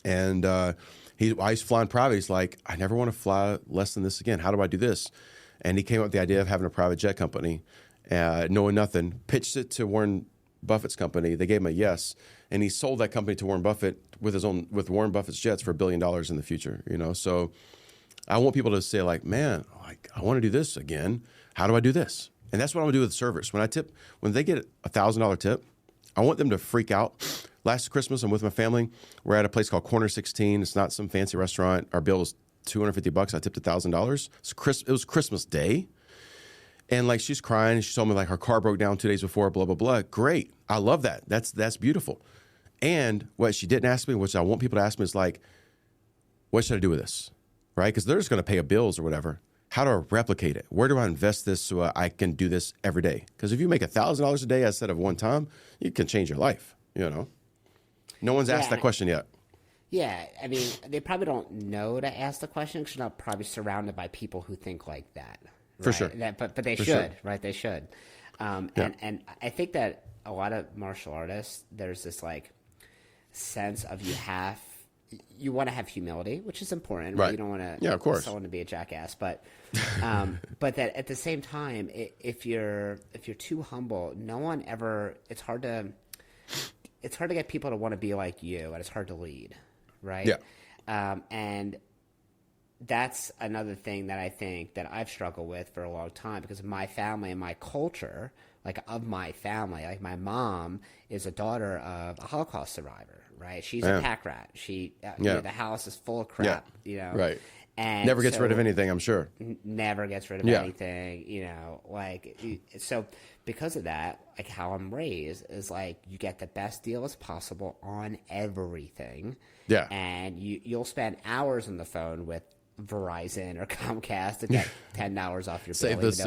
And while he's flying private, he's like, I never want to fly less than this again. How do I do this? And he came up with the idea of having a private jet company, knowing nothing, pitched it to Warren Buffett's company. They gave him a yes. And he sold that company to Warren Buffett with Warren Buffett's jets for $1 billion in the future, So I want people to say like, man, like I want to do this again. How do I do this? And that's what I'm gonna do with servers. When they get a $1,000 tip, I want them to freak out. Last Christmas, I'm with my family. We're at a place called Corner 16. It's not some fancy restaurant. Our bill was $250. I tipped $1,000. It was Christmas Day. And like she's crying. She told me like her car broke down 2 days before, blah, blah, blah. Great. I love that. That's beautiful. And what she didn't ask me, which I want people to ask me, is like, what should I do with this? Right? Because they're just going to pay a bills or whatever. How do I replicate it? Where do I invest this so I can do this every day? Because if you make $1,000 a day instead of one time, you can change your life, No one's asked that question yet. Yeah, I mean, they probably don't know to ask the question because you're not probably surrounded by people who think like that. Right? For sure. But they should, sure. Right? They should. And I think that a lot of martial artists, there's this like, sense of you want to have humility, which is important, Right. You don't want to Yeah, of course. someone to be a jackass, but that at the same time, if you're too humble, no one ever. It's hard to get people to want to be like you, and it's hard to lead, right? Yeah. And that's another thing that I think that I've struggled with for a long time, because of my family and my culture. Like, of my family, like my mom is a daughter of a Holocaust survivor, right? She's a pack rat. She, the house is full of crap, Right. And Never gets rid of anything, I'm sure. Never gets rid of anything, so because of that, like, how I'm raised is like, you get the best deal as possible on everything. Yeah. And you'll spend hours on the phone with Verizon or Comcast to get $10 off your bill. Save this,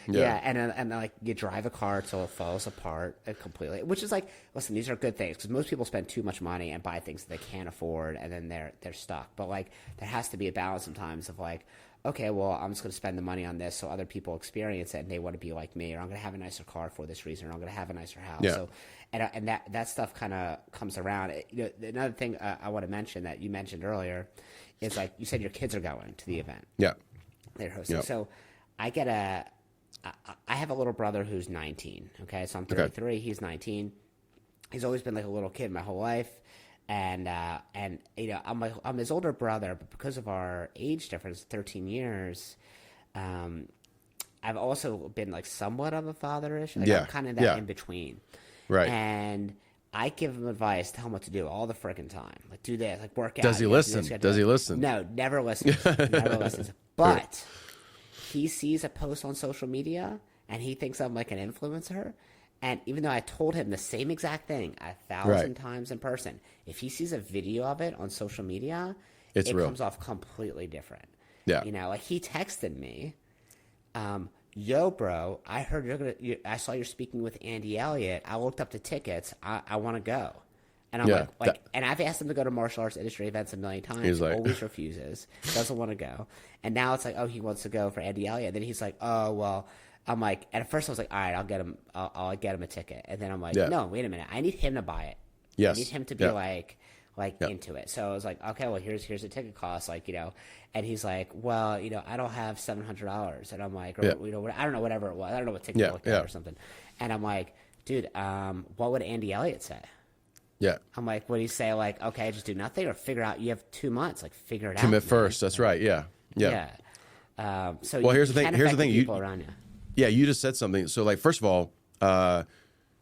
And like, you drive a car till it falls apart completely, which is like, listen, these are good things, because most people spend too much money and buy things that they can't afford, and then they're stuck. But like, there has to be a balance sometimes of like, okay, well, I'm just going to spend the money on this so other people experience it and they want to be like me, or I'm going to have a nicer car for this reason, or I'm going to have a nicer house. Yeah. So, and that stuff kind of comes around. Another thing I want to mention that you mentioned earlier is, like, you said your kids are going to the event. Yeah. They're hosting. Yep. So I have a litlittle brother who's 19. Okay. So I'm 33. Okay. He's 19. He's always been like a little kid my whole life. And I'm his older brother, but because of our age difference, 13 years, I've also been like somewhat of a father-ish. Like, I'm kind of that in between. Right. And I give him advice, tell him what to do all the freaking time. Like, do this, like, work out. Does he listen? Does he listen? No, never listens. Never listens. But he sees a post on social media and he thinks I'm like an influencer. And even though I told him the same exact thing 1,000 times in person, if he sees a video of it on social media, it real. comes off completely different. Yeah. Like, he texted me, yo, bro, I heard I saw you're speaking with Andy Elliott. I looked up the tickets. I want to go. And I'm and I've asked him to go to martial arts industry events a million times. He's like, always refuses, doesn't want to go. And now it's like, oh, he wants to go for Andy Elliott. And then he's like, oh, well, I'm like, and at first I was like, all right, I'll get him a ticket. And then I'm like, no, wait a minute. I need him to buy it. Yes. I need him to be into it. So I was like, okay, well, here's the ticket cost, and he's like, well, I don't have $700. And I'm like, I don't know, whatever it was. I don't know what ticket it looked at or something. And I'm like, dude, what would Andy Elliott say? Yeah. I'm like, would he say, like, okay, just do nothing, or figure out, you have 2 months, like, figure it out. Commit first. That's right. Yeah. So well, here's the thing. Here's the thing. People around you. Yeah, you just said something. So, like, first of all,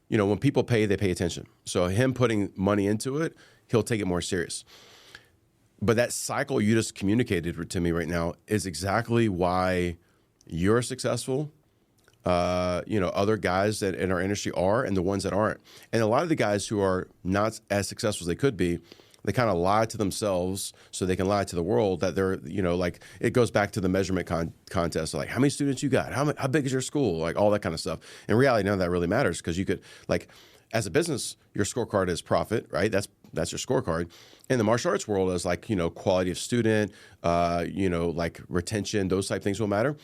when people pay, they pay attention. So him putting money into it, he'll take it more serious. But that cycle you just communicated to me right now is exactly why you're successful. Other guys that in our industry are, and the ones that aren't. And a lot of the guys who are not as successful as they could be, they kind of lie to themselves so they can lie to the world that they're, like, it goes back to the measurement contest. Like, how many students you got? How big is your school? Like, all that kind of stuff. In reality, none of that really matters, because you could, like, as a business, your scorecard is profit, right? That's your scorecard. In the martial arts world, is like, quality of student, like retention, those type things will matter.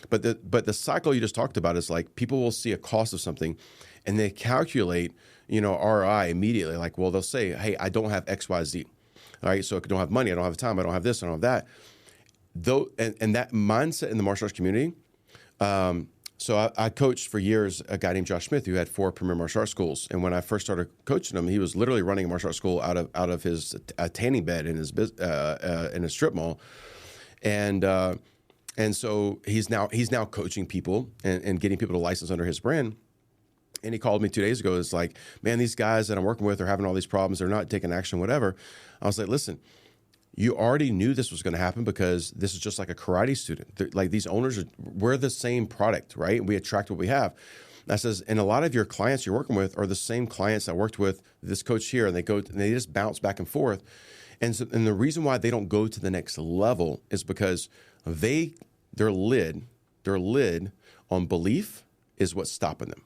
But the cycle you just talked about is like, people will see a cost of something and they calculate, ROI immediately. Like, well, they'll say, hey, I don't have X, Y, Z. All right. So I don't have money. I don't have time. I don't have this. I don't have that. And that mindset in the martial arts community. So I coached for years a guy named Josh Smith, who had 4 premier martial arts schools. And when I first started coaching him, he was literally running a martial arts school out of his tanning bed in his strip mall. And so he's now coaching people and getting people to license under his brand. And he called me 2 days ago. It's like, man, these guys that I'm working with are having all these problems. They're not taking action, whatever. I was like, listen, you already knew this was going to happen, because this is just like a karate student. Like, these owners, we're the same product, right? We attract what we have. I says, and a lot of your clients you're working with are the same clients I worked with this coach here, and they just bounce back and forth. And the reason why they don't go to the next level is because their lid on belief is what's stopping them.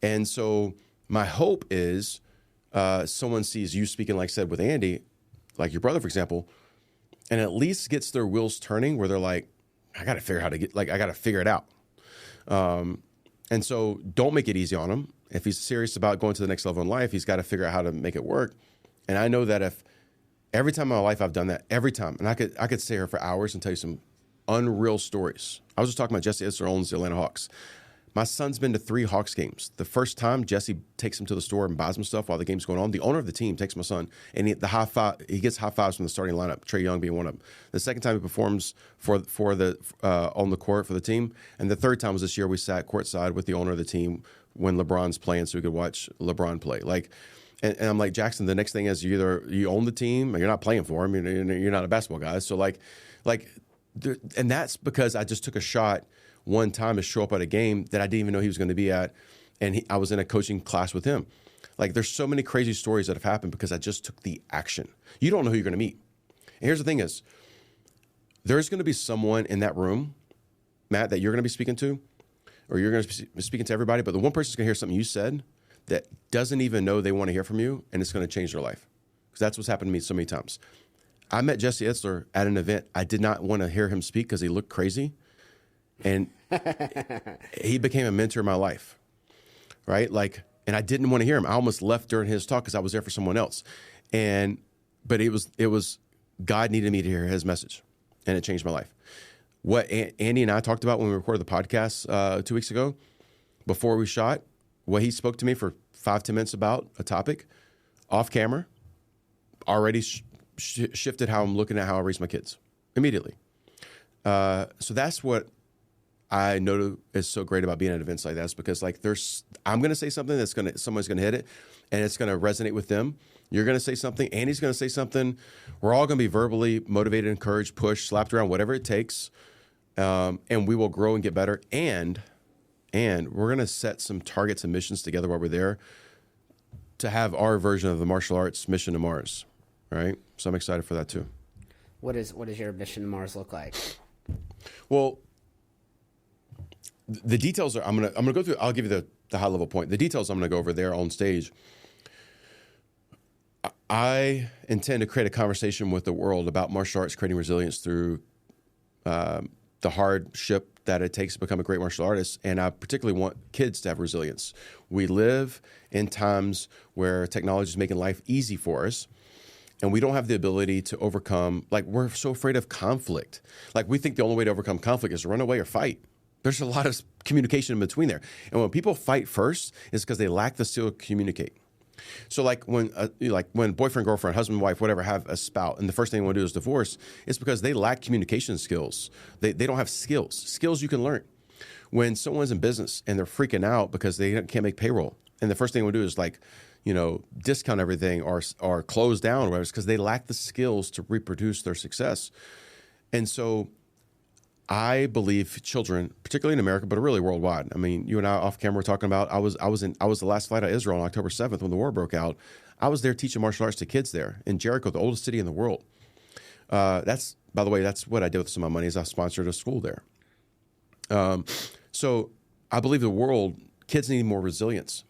And so my hope is someone sees you speaking, like I said, with Andy, like your brother, for example, and at least gets their wheels turning where they're like, I got to figure it out. And so don't make it easy on them. If he's serious about going to the next level in life, he's got to figure out how to make it work. And I know that if every time in my life I've done that, every time, and I could stay here for hours and tell you some unreal stories. I was just talking about Jesse Itzler owns the Atlanta Hawks. My son's been to 3 Hawks games. The first time, Jesse takes him to the store and buys him stuff while the game's going on. The owner of the team takes my son, and he gets high fives from the starting lineup, Trae Young being one of them. The second time he performs for the on the court for the team, and the third time was this year. We sat courtside with the owner of the team when LeBron's playing, so we could watch LeBron play. And I'm like, Jackson, the next thing is you own the team, or you're not playing for him. You're not a basketball guy. So and that's because I just took a shot one time to show up at a game that I didn't even know he was going to be at, and I was in a coaching class with him. Like, there's so many crazy stories that have happened because I just took the action. You don't know who you're going to meet. And here's the thing is, there's going to be someone in that room, Matt, that you're going to be speaking to, or you're going to be speaking to everybody, but the one person's going to hear something you said that doesn't even know they want to hear from you, and it's going to change their life. Because that's what's happened to me so many times. I met Jesse Itzler at an event. I did not want to hear him speak because he looked crazy. And he became a mentor in my life, right? And I didn't want to hear him. I almost left during his talk because I was there for someone else. But it was God needed me to hear his message, and it changed my life. What Andy and I talked about when we recorded the podcast 2 weeks ago, before we shot, what he spoke to me for 5-10 minutes about a topic, off camera, already shifted how I'm looking at how I raise my kids immediately. So that's what I know is so great about being at events like that, is because I'm going to say something someone's going to hit it, and it's going to resonate with them. You're going to say something, Andy's going to say something. We're all going to be verbally motivated, encouraged, pushed, slapped around, whatever it takes, and we will grow and get better. And we're going to set some targets and missions together while we're there to have our version of the martial arts mission to Mars, right? So I'm excited for that too. What does your mission to Mars look like? Well, the details are, I'm gonna go through. I'll give you the high level point. The details I'm gonna go over there on stage. I intend to create a conversation with the world about martial arts creating resilience through the hardship that it takes to become a great martial artist, and I particularly want kids to have resilience. We live in times where technology is making life easy for us, and we don't have the ability to overcome. We're so afraid of conflict. We think the only way to overcome conflict is to run away or fight. There's a lot of communication in between there. And when people fight first, it's because they lack the skill to communicate. So when boyfriend, girlfriend, husband, wife, whatever, have a spout, and the first thing they want to do is divorce, it's because they lack communication skills. They don't have skills you can learn. When someone's in business and they're freaking out because they can't make payroll, and the first thing they want to do is discount everything or close down or whatever, it's because they lack the skills to reproduce their success. And so I believe children, particularly in America, but really worldwide. I mean, you and I off camera were talking about, I was the last flight out of Israel on October 7th when the war broke out. I was there teaching martial arts to kids there in Jericho, the oldest city in the world. That's what I did with some of my money, is I sponsored a school there. So I believe kids need more resilience.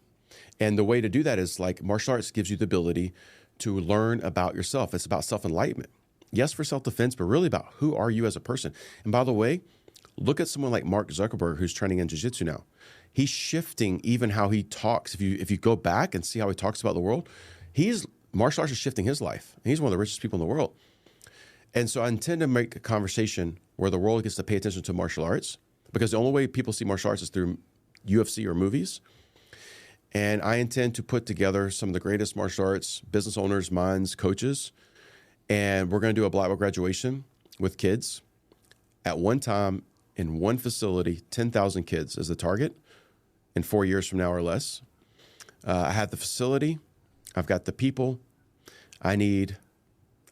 And the way to do that is martial arts gives you the ability to learn about yourself. It's about self-enlightenment. Yes, for self-defense, but really about who are you as a person. And by the way, look at someone like Mark Zuckerberg, who's training in jiu-jitsu now. He's shifting even how he talks. If you go back and see how he talks about the world, martial arts is shifting his life. And he's one of the richest people in the world. And so I intend to make a conversation where the world gets to pay attention to martial arts, because the only way people see martial arts is through UFC or movies. And I intend to put together some of the greatest martial arts business owners, minds, coaches, and we're going to do a black belt graduation with kids at one time in one facility. 10,000 kids is the target in 4 years from now or less. I have the facility. I've got the people. I need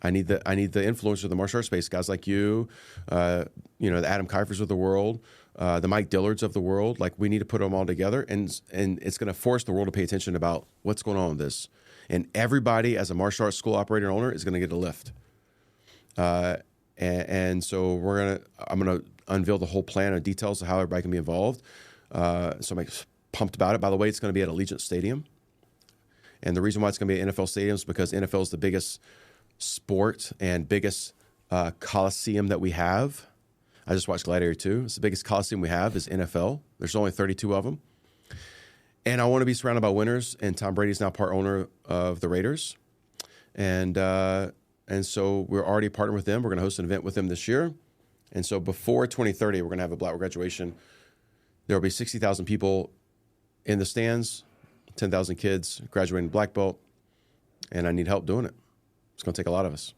the influencers of the martial arts space, guys like you, the Adam Keifers of the world, the Mike Dillards of the world. We need to put them all together, and it's going to force the world to pay attention about what's going on with this. And everybody, as a martial arts school operator and owner, is going to get a lift. And so I'm going to unveil the whole plan and details of how everybody can be involved. So I'm pumped about it. By the way, it's going to be at Allegiant Stadium. And the reason why it's going to be at NFL Stadium is because NFL is the biggest sport and biggest coliseum that we have. I just watched Gladiator 2. It's the biggest coliseum we have is NFL. There's only 32 of them. And I want to be surrounded by winners. And Tom Brady's now part owner of the Raiders. And so we're already partnered with them. We're going to host an event with them this year. And so before 2030, we're going to have a Black Belt graduation. There will be 60,000 people in the stands, 10,000 kids graduating Black Belt. And I need help doing it. It's going to take a lot of us.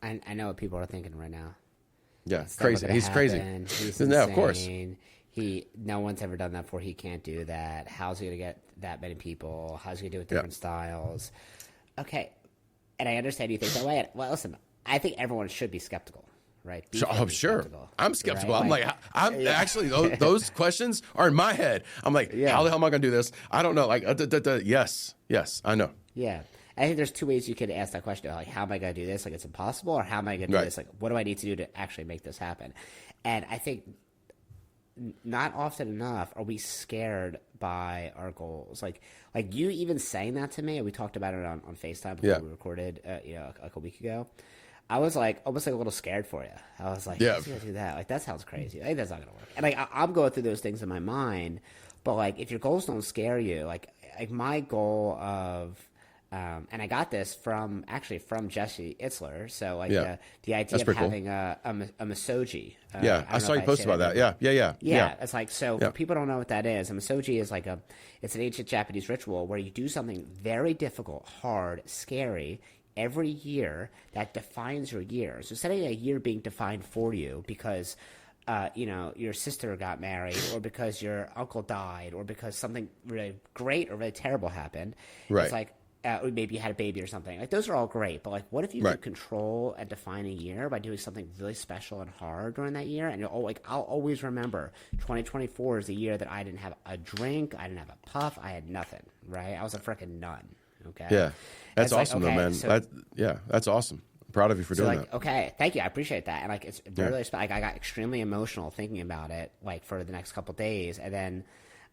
I know what people are thinking right now. Yeah, crazy. He's crazy. He's no, of course. No one's ever done that before. He can't do that. How's he going to get that many people? How's he going to do it with different styles? Okay. And I understand you think that way. Well, listen, I think everyone should be skeptical, right? Sure. Skeptical, I'm skeptical. Right? I'm actually, those questions are in my head. I'm like, how the hell am I going to do this? I don't know. Like, yes, I know. Yeah. I think there's two ways you could ask that question. Like, how am I going to do this? Like, it's impossible. Or how am I going to do this? Like, what do I need to do to actually make this happen? And I think not often enough are we scared by our goals. Like you even saying that to me, and we talked about it on FaceTime before we recorded, like a week ago. I was like, almost like a little scared for you. I was like, how's he going to do that? Like, that sounds crazy. I think that's not going to work. And like, I'm going through those things in my mind, but like, if your goals don't scare you, like my goal of, and I got this from Jesse Itzler. So like the idea of having a misogi. I saw you post about that. Yeah. It's like, so for people who don't know what that is, a misogi is like it's an ancient Japanese ritual where you do something very difficult, hard, scary every year that defines your year. So instead of a year being defined for you because your sister got married, or because your uncle died, or because something really great or really terrible happened, it's like, or maybe you had a baby or something. Like, those are all great, but like, what if you could control and define a year by doing something really special and hard during that year? And I'll always remember 2024 is the year that I didn't have a drink, I didn't have a puff, I had nothing. Right? I was a freaking nun. Okay. Yeah, that's awesome, though, man. So, that's awesome. I'm proud of you for doing that. Okay, thank you. I appreciate that. And like, it's really like, I got extremely emotional thinking about it. Like, for the next couple of days, and then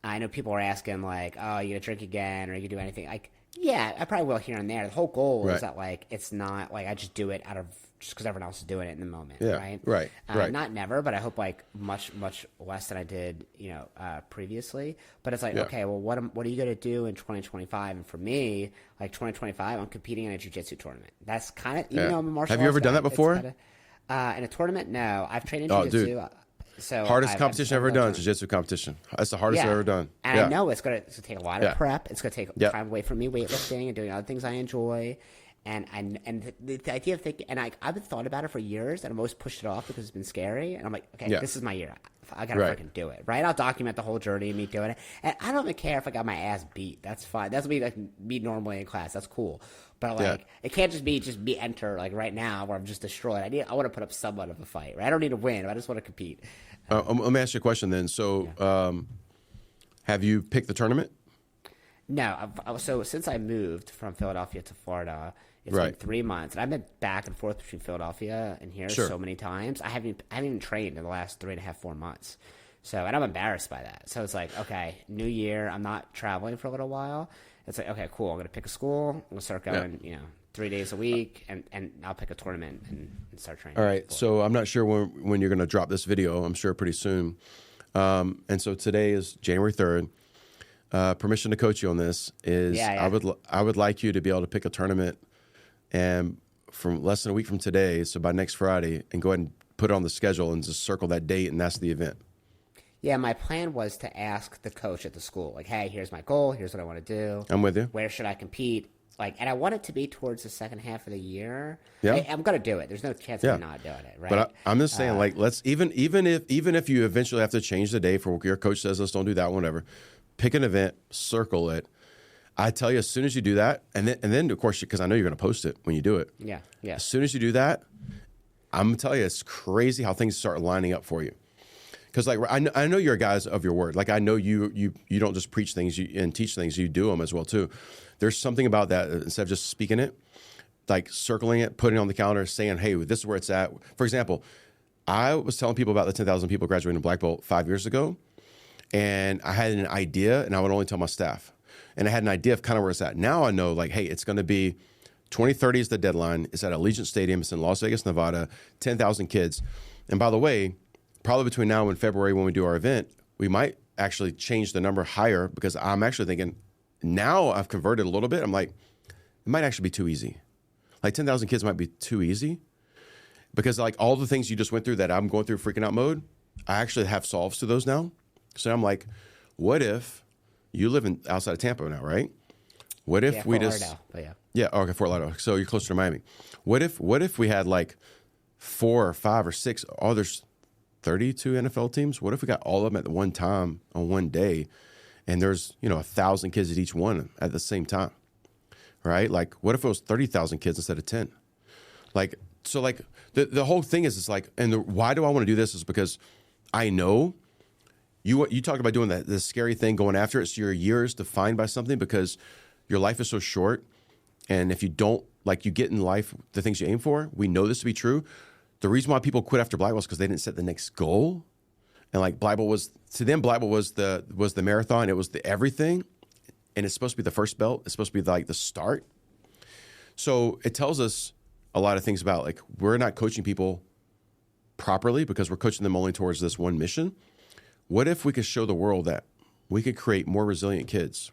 I know people are asking like, "Oh, you gonna drink again, or you gonna do anything?" Like, yeah, I probably will here and there. The whole goal is that like, it's not like I just do it just because everyone else is doing it in the moment. Yeah, right. Not never, but I hope like much less than I did, previously. But it's like, okay, well, what are you gonna do in 2025? And for me, like 2025, I'm competing in a jiu-jitsu tournament. That's kind of, even though I'm a martial arts. Have you ever done that before? In a tournament? No, I've trained in jiu-jitsu. Dude. So hardest competition I've ever done, jiu-jitsu competition. That's the hardest I've ever done. And I know it's going to take a lot of prep. It's going to take time away from me weightlifting and doing other things I enjoy. And the idea of thinking, and I've thought about it for years, and I've always pushed it off because it's been scary. And I'm like, okay, this is my year. I got to freaking do it, right? I'll document the whole journey of me doing it. And I don't even care if I got my ass beat. That's fine. That's me, like, me normally in class. That's cool. But like, it can't just be enter like right now where I'm just destroyed. I want to put up somewhat of a fight, right? I don't need to win. I just want to compete. Let me ask you a question then. So, have you picked the tournament? No. So since I moved from Philadelphia to Florida, it's been 3 months, and I've been back and forth between Philadelphia and here so many times. I haven't even trained in the last 3.5, 4 months. So, and I'm embarrassed by that. So it's like, okay, new year, I'm not traveling for a little while. It's like, okay, cool. I'm gonna pick a school. I'm gonna start going, 3 days a week, and I'll pick a tournament and start training. All right. So I'm not sure when you're going to drop this video. I'm sure pretty soon. And so today is January 3rd. Permission to coach you on this is I would like you to be able to pick a tournament, and from less than a week from today, so by next Friday, and go ahead and put it on the schedule and just circle that date, and that's the event. Yeah, my plan was to ask the coach at the school, like, hey, here's my goal. Here's what I want to do. I'm with you. Where should I compete? Like, and I want it to be towards the second half of the year. Yeah, I'm going to do it. There's no chance of me not doing it, right? But I'm just saying, like, let's even if you eventually have to change the day for what your coach says, let's don't do that. Whatever, pick an event, circle it. I tell you, as soon as you do that, and then of course, because I know you're going to post it when you do it. Yeah. As soon as you do that, I'm going to tell you, it's crazy how things start lining up for you. Because like I know you're guys of your word. Like I know you don't just preach things and teach things, you do them as well too. There's something about that, instead of just speaking it, like circling it, putting it on the calendar, saying, hey, this is where it's at. For example, I was telling people about the 10,000 people graduating in Black Belt 5 years ago, and I had an idea, and I would only tell my staff. And I had an idea of kind of where it's at. Now I know, like, hey, it's going to be 2030 is the deadline. It's at Allegiant Stadium. It's in Las Vegas, Nevada, 10,000 kids. And by the way, probably between now and February when we do our event, we might actually change the number higher because I'm actually thinking now I've converted a little bit. I'm like, it might actually be too easy. Like 10,000 kids might be too easy because like all the things you just went through that I'm going through freaking out mode, I actually have solves to those now. So I'm like, what if you live outside of Tampa now, right? What if we just Lauderdale, but yeah. Yeah, okay, Fort Lauderdale. So you're closer to Miami. What if we had like 4 or 5 or 6, there's 32 NFL teams. What if we got all of them at one time on one day and there's, 1,000 kids at each one at the same time, right? Like what if it was 30,000 kids instead of 10? Like, so like the whole thing is like, why do I want to do this is because I know you talked about doing the scary thing, going after it. So your year is defined by something because your life is so short. And if you don't, like you get in life, the things you aim for, we know this to be true. The reason why people quit after Black Belt is because they didn't set the next goal. And like Black Belt was, to them, Black Belt was the marathon. It was the everything. And it's supposed to be the first belt. It's supposed to be like the start. So it tells us a lot of things about like, we're not coaching people properly because we're coaching them only towards this one mission. What if we could show the world that we could create more resilient kids?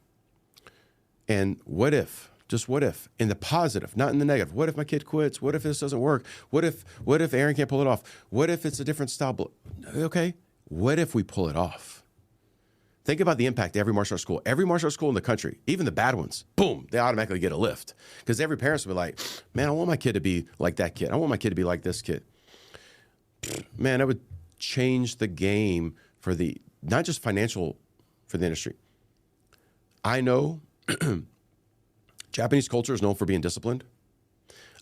And what if, just what if, in the positive, not in the negative, what if my kid quits? What if this doesn't work? What if Aaron can't pull it off? What if it's a different style? Okay, what if we pull it off? Think about the impact to every martial arts school in the country, even the bad ones, boom, they automatically get a lift. Because every parent's will be like, man, I want my kid to be like that kid. I want my kid to be like this kid. Man, that would change the game for not just financial, for the industry. I know Japanese culture is known for being disciplined.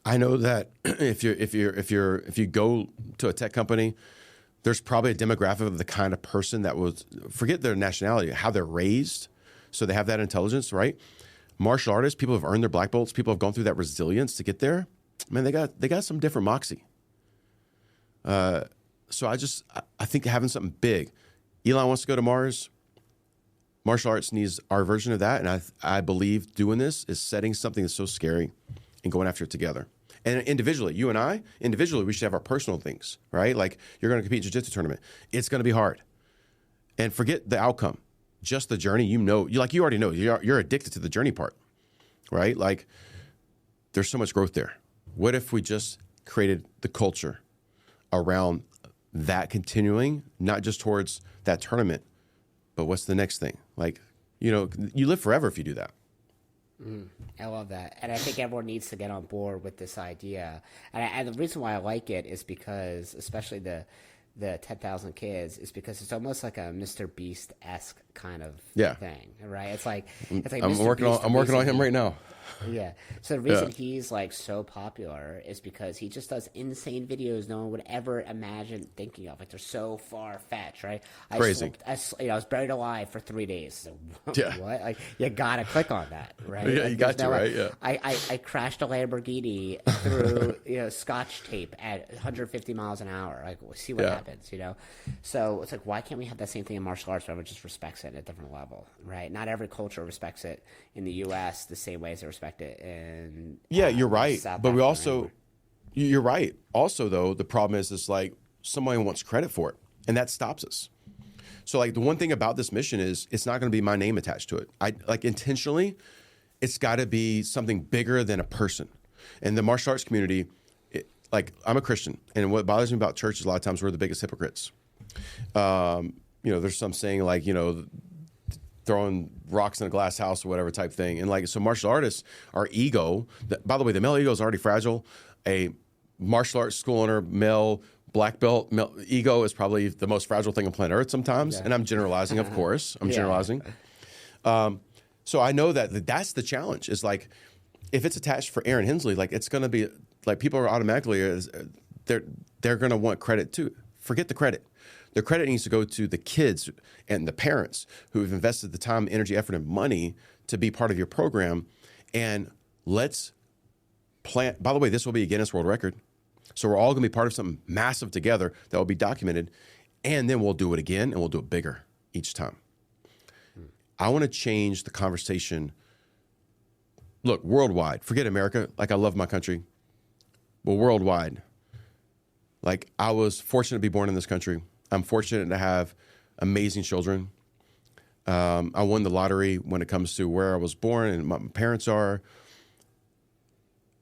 I know that if you go to a tech company, there's probably a demographic of the kind of person that was, forget their nationality, how they're raised, so they have that intelligence, right? Martial artists, people have earned their black belts, people have gone through that resilience to get there. Man, they got some different moxie. So I think having something big. Elon wants to go to Mars. Martial arts needs our version of that, and I believe doing this is setting something that's so scary and going after it together. And individually, you and I, we should have our personal things, right? Like you're going to compete in a jiu-jitsu tournament. It's going to be hard. And forget the outcome, just the journey. You already know, you're addicted to the journey part, right? Like there's so much growth there. What if we just created the culture around that continuing, not just towards that tournament, but what's the next thing? Like, you live forever if you do that. I love that. And I think everyone needs to get on board with this idea. And the reason why I like it is because, especially the 10,000 kids, is because it's almost like a Mr. Beast-esque kind of thing, right? It's like I'm working on him right now. Yeah. So the reason he's like so popular is because he just does insane videos no one would ever imagine thinking of. Like they're so far fetched, right? Crazy. I was buried alive for 3 days. So, yeah. What? Like you gotta click on that, right? Yeah, like, you got to, right? Yeah. I crashed a Lamborghini through Scotch tape at 150 miles an hour. Like we'll see what happens, So it's like, why can't we have that same thing in martial arts where everyone just respects it at a different level, right? Not every culture respects it in the U.S. the same way as they respect it in you're right. South But Africa. you're right. Also, though, the problem is like someone wants credit for it, and that stops us. So, like the one thing about this mission is it's not going to be my name attached to it. I like intentionally, it's got to be something bigger than a person. And the martial arts community, like I'm a Christian, and what bothers me about church is a lot of times we're the biggest hypocrites. There's some saying like throwing rocks in a glass house or whatever type thing. And like, so martial artists, our ego, by the way, the male ego is already fragile. A martial arts school owner, male, black belt, ego is probably the most fragile thing on planet Earth sometimes. Yeah. And I'm generalizing, of course. I'm generalizing. So I know that's the challenge is like, if it's attached for Aaron Hensley, like it's going to be like people are automatically, they're going to want credit too. Forget the credit. The credit needs to go to the kids and the parents who have invested the time, energy, effort, and money to be part of your program. And let's plan. By the way, this will be a Guinness World Record. So we're all going to be part of something massive together that will be documented. And then we'll do it again and we'll do it bigger each time. I want to change the conversation. Look, worldwide. Forget America. Like I love my country. But worldwide. Like I was fortunate to be born in this country. I'm fortunate to have amazing children. I won the lottery when it comes to where I was born and my parents are.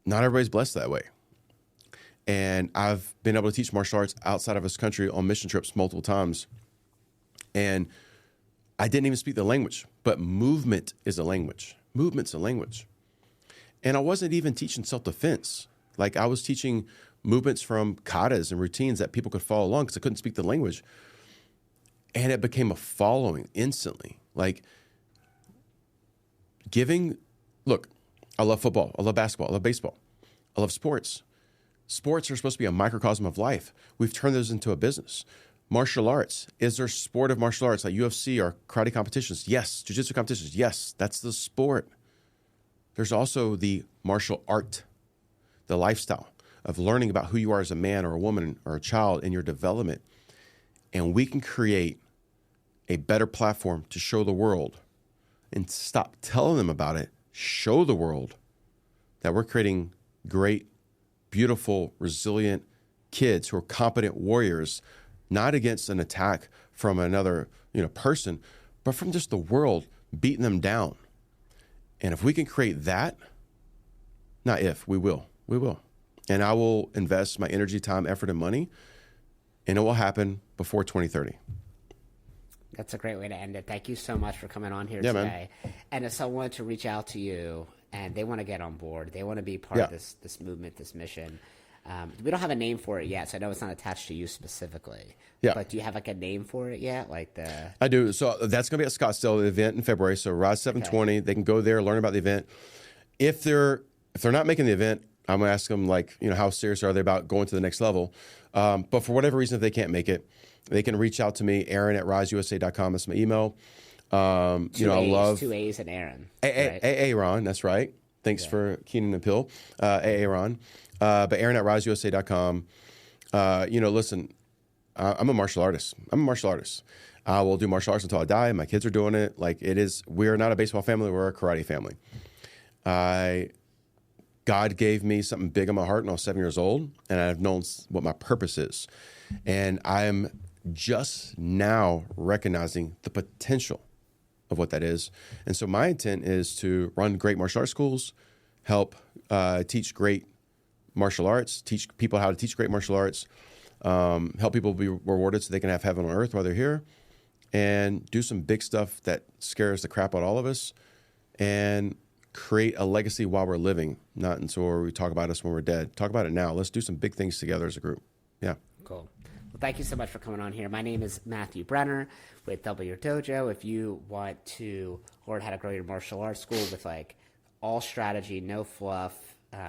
Not everybody's blessed that way. And I've been able to teach martial arts outside of this country on mission trips multiple times. And I didn't even speak the language, but movement is a language. Movement's a language. And I wasn't even teaching self-defense. Like I was teaching movements from katas and routines that people could follow along because I couldn't speak the language. And it became a following instantly. Like look, I love football. I love basketball. I love baseball. I love sports. Sports are supposed to be a microcosm of life. We've turned those into a business. Martial arts. Is there sport of martial arts like UFC or karate competitions? Yes. Jiu-jitsu competitions? Yes. That's the sport. There's also the martial art, the lifestyle of learning about who you are as a man or a woman or a child in your development. And we can create a better platform to show the world and stop telling them about it. Show the world that we're creating great, beautiful, resilient kids who are competent warriors, not against an attack from another, person, but from just the world beating them down. And if we can create that, not if, we will. And I will invest my energy, time, effort, and money, and it will happen before 2030. That's a great way to end it. Thank you so much for coming on here today. Man. And if someone wanted to reach out to you and they want to get on board, they want to be part of this movement, this mission. We don't have a name for it yet, so I know it's not attached to you specifically. Yeah. But do you have like a name for it yet? I do. So that's going to be at Scottsdale, the event in February. So Rise 720. Okay. They can go there, learn about the event. If they're not making the event, I'm going to ask them how serious are they about going to the next level. But for whatever reason, if they can't make it, they can reach out to me, Aaron@riseusa.com. That's my email. I love 2 A's and Aaron. Aaron, that's right. Thanks for Keenan and Pill. Aaron. But Aaron@riseusa.com. Listen, I'm a martial artist. I will do martial arts until I die. My kids are doing it. We're not a baseball family. We're a karate family. God gave me something big in my heart when I was 7 years old, and I've known what my purpose is. And I'm just now recognizing the potential of what that is. And so my intent is to run great martial arts schools, help teach great martial arts, teach people how to teach great martial arts, help people be rewarded so they can have heaven on earth while they're here, and do some big stuff that scares the crap out of all of us, and create a legacy while we're living, not until we talk about us when we're dead. Talk about it now. Let's do some big things together as a group. Yeah. Cool. Well, thank you so much for coming on here. My name is Matthew Brenner with Double Your Dojo. If you want to learn how to grow your martial arts school with all strategy, no fluff,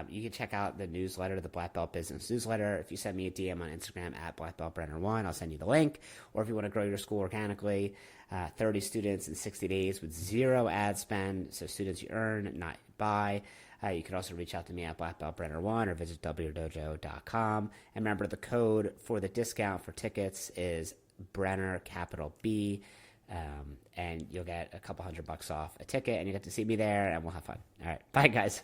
you can check out the newsletter, the Black Belt Business Newsletter. If you send me a DM on Instagram @BlackBeltBrenner1, I'll send you the link. Or if you want to grow your school organically, 30 students in 60 days with 0 ad spend. So students you earn, not buy. You can also reach out to me at BlackBeltBrenner1 or visit wdojo.com. And remember, the code for the discount for tickets is Brenner, capital B. And you'll get a couple $100 off a ticket, and you get to see me there, and we'll have fun. All right. Bye, guys.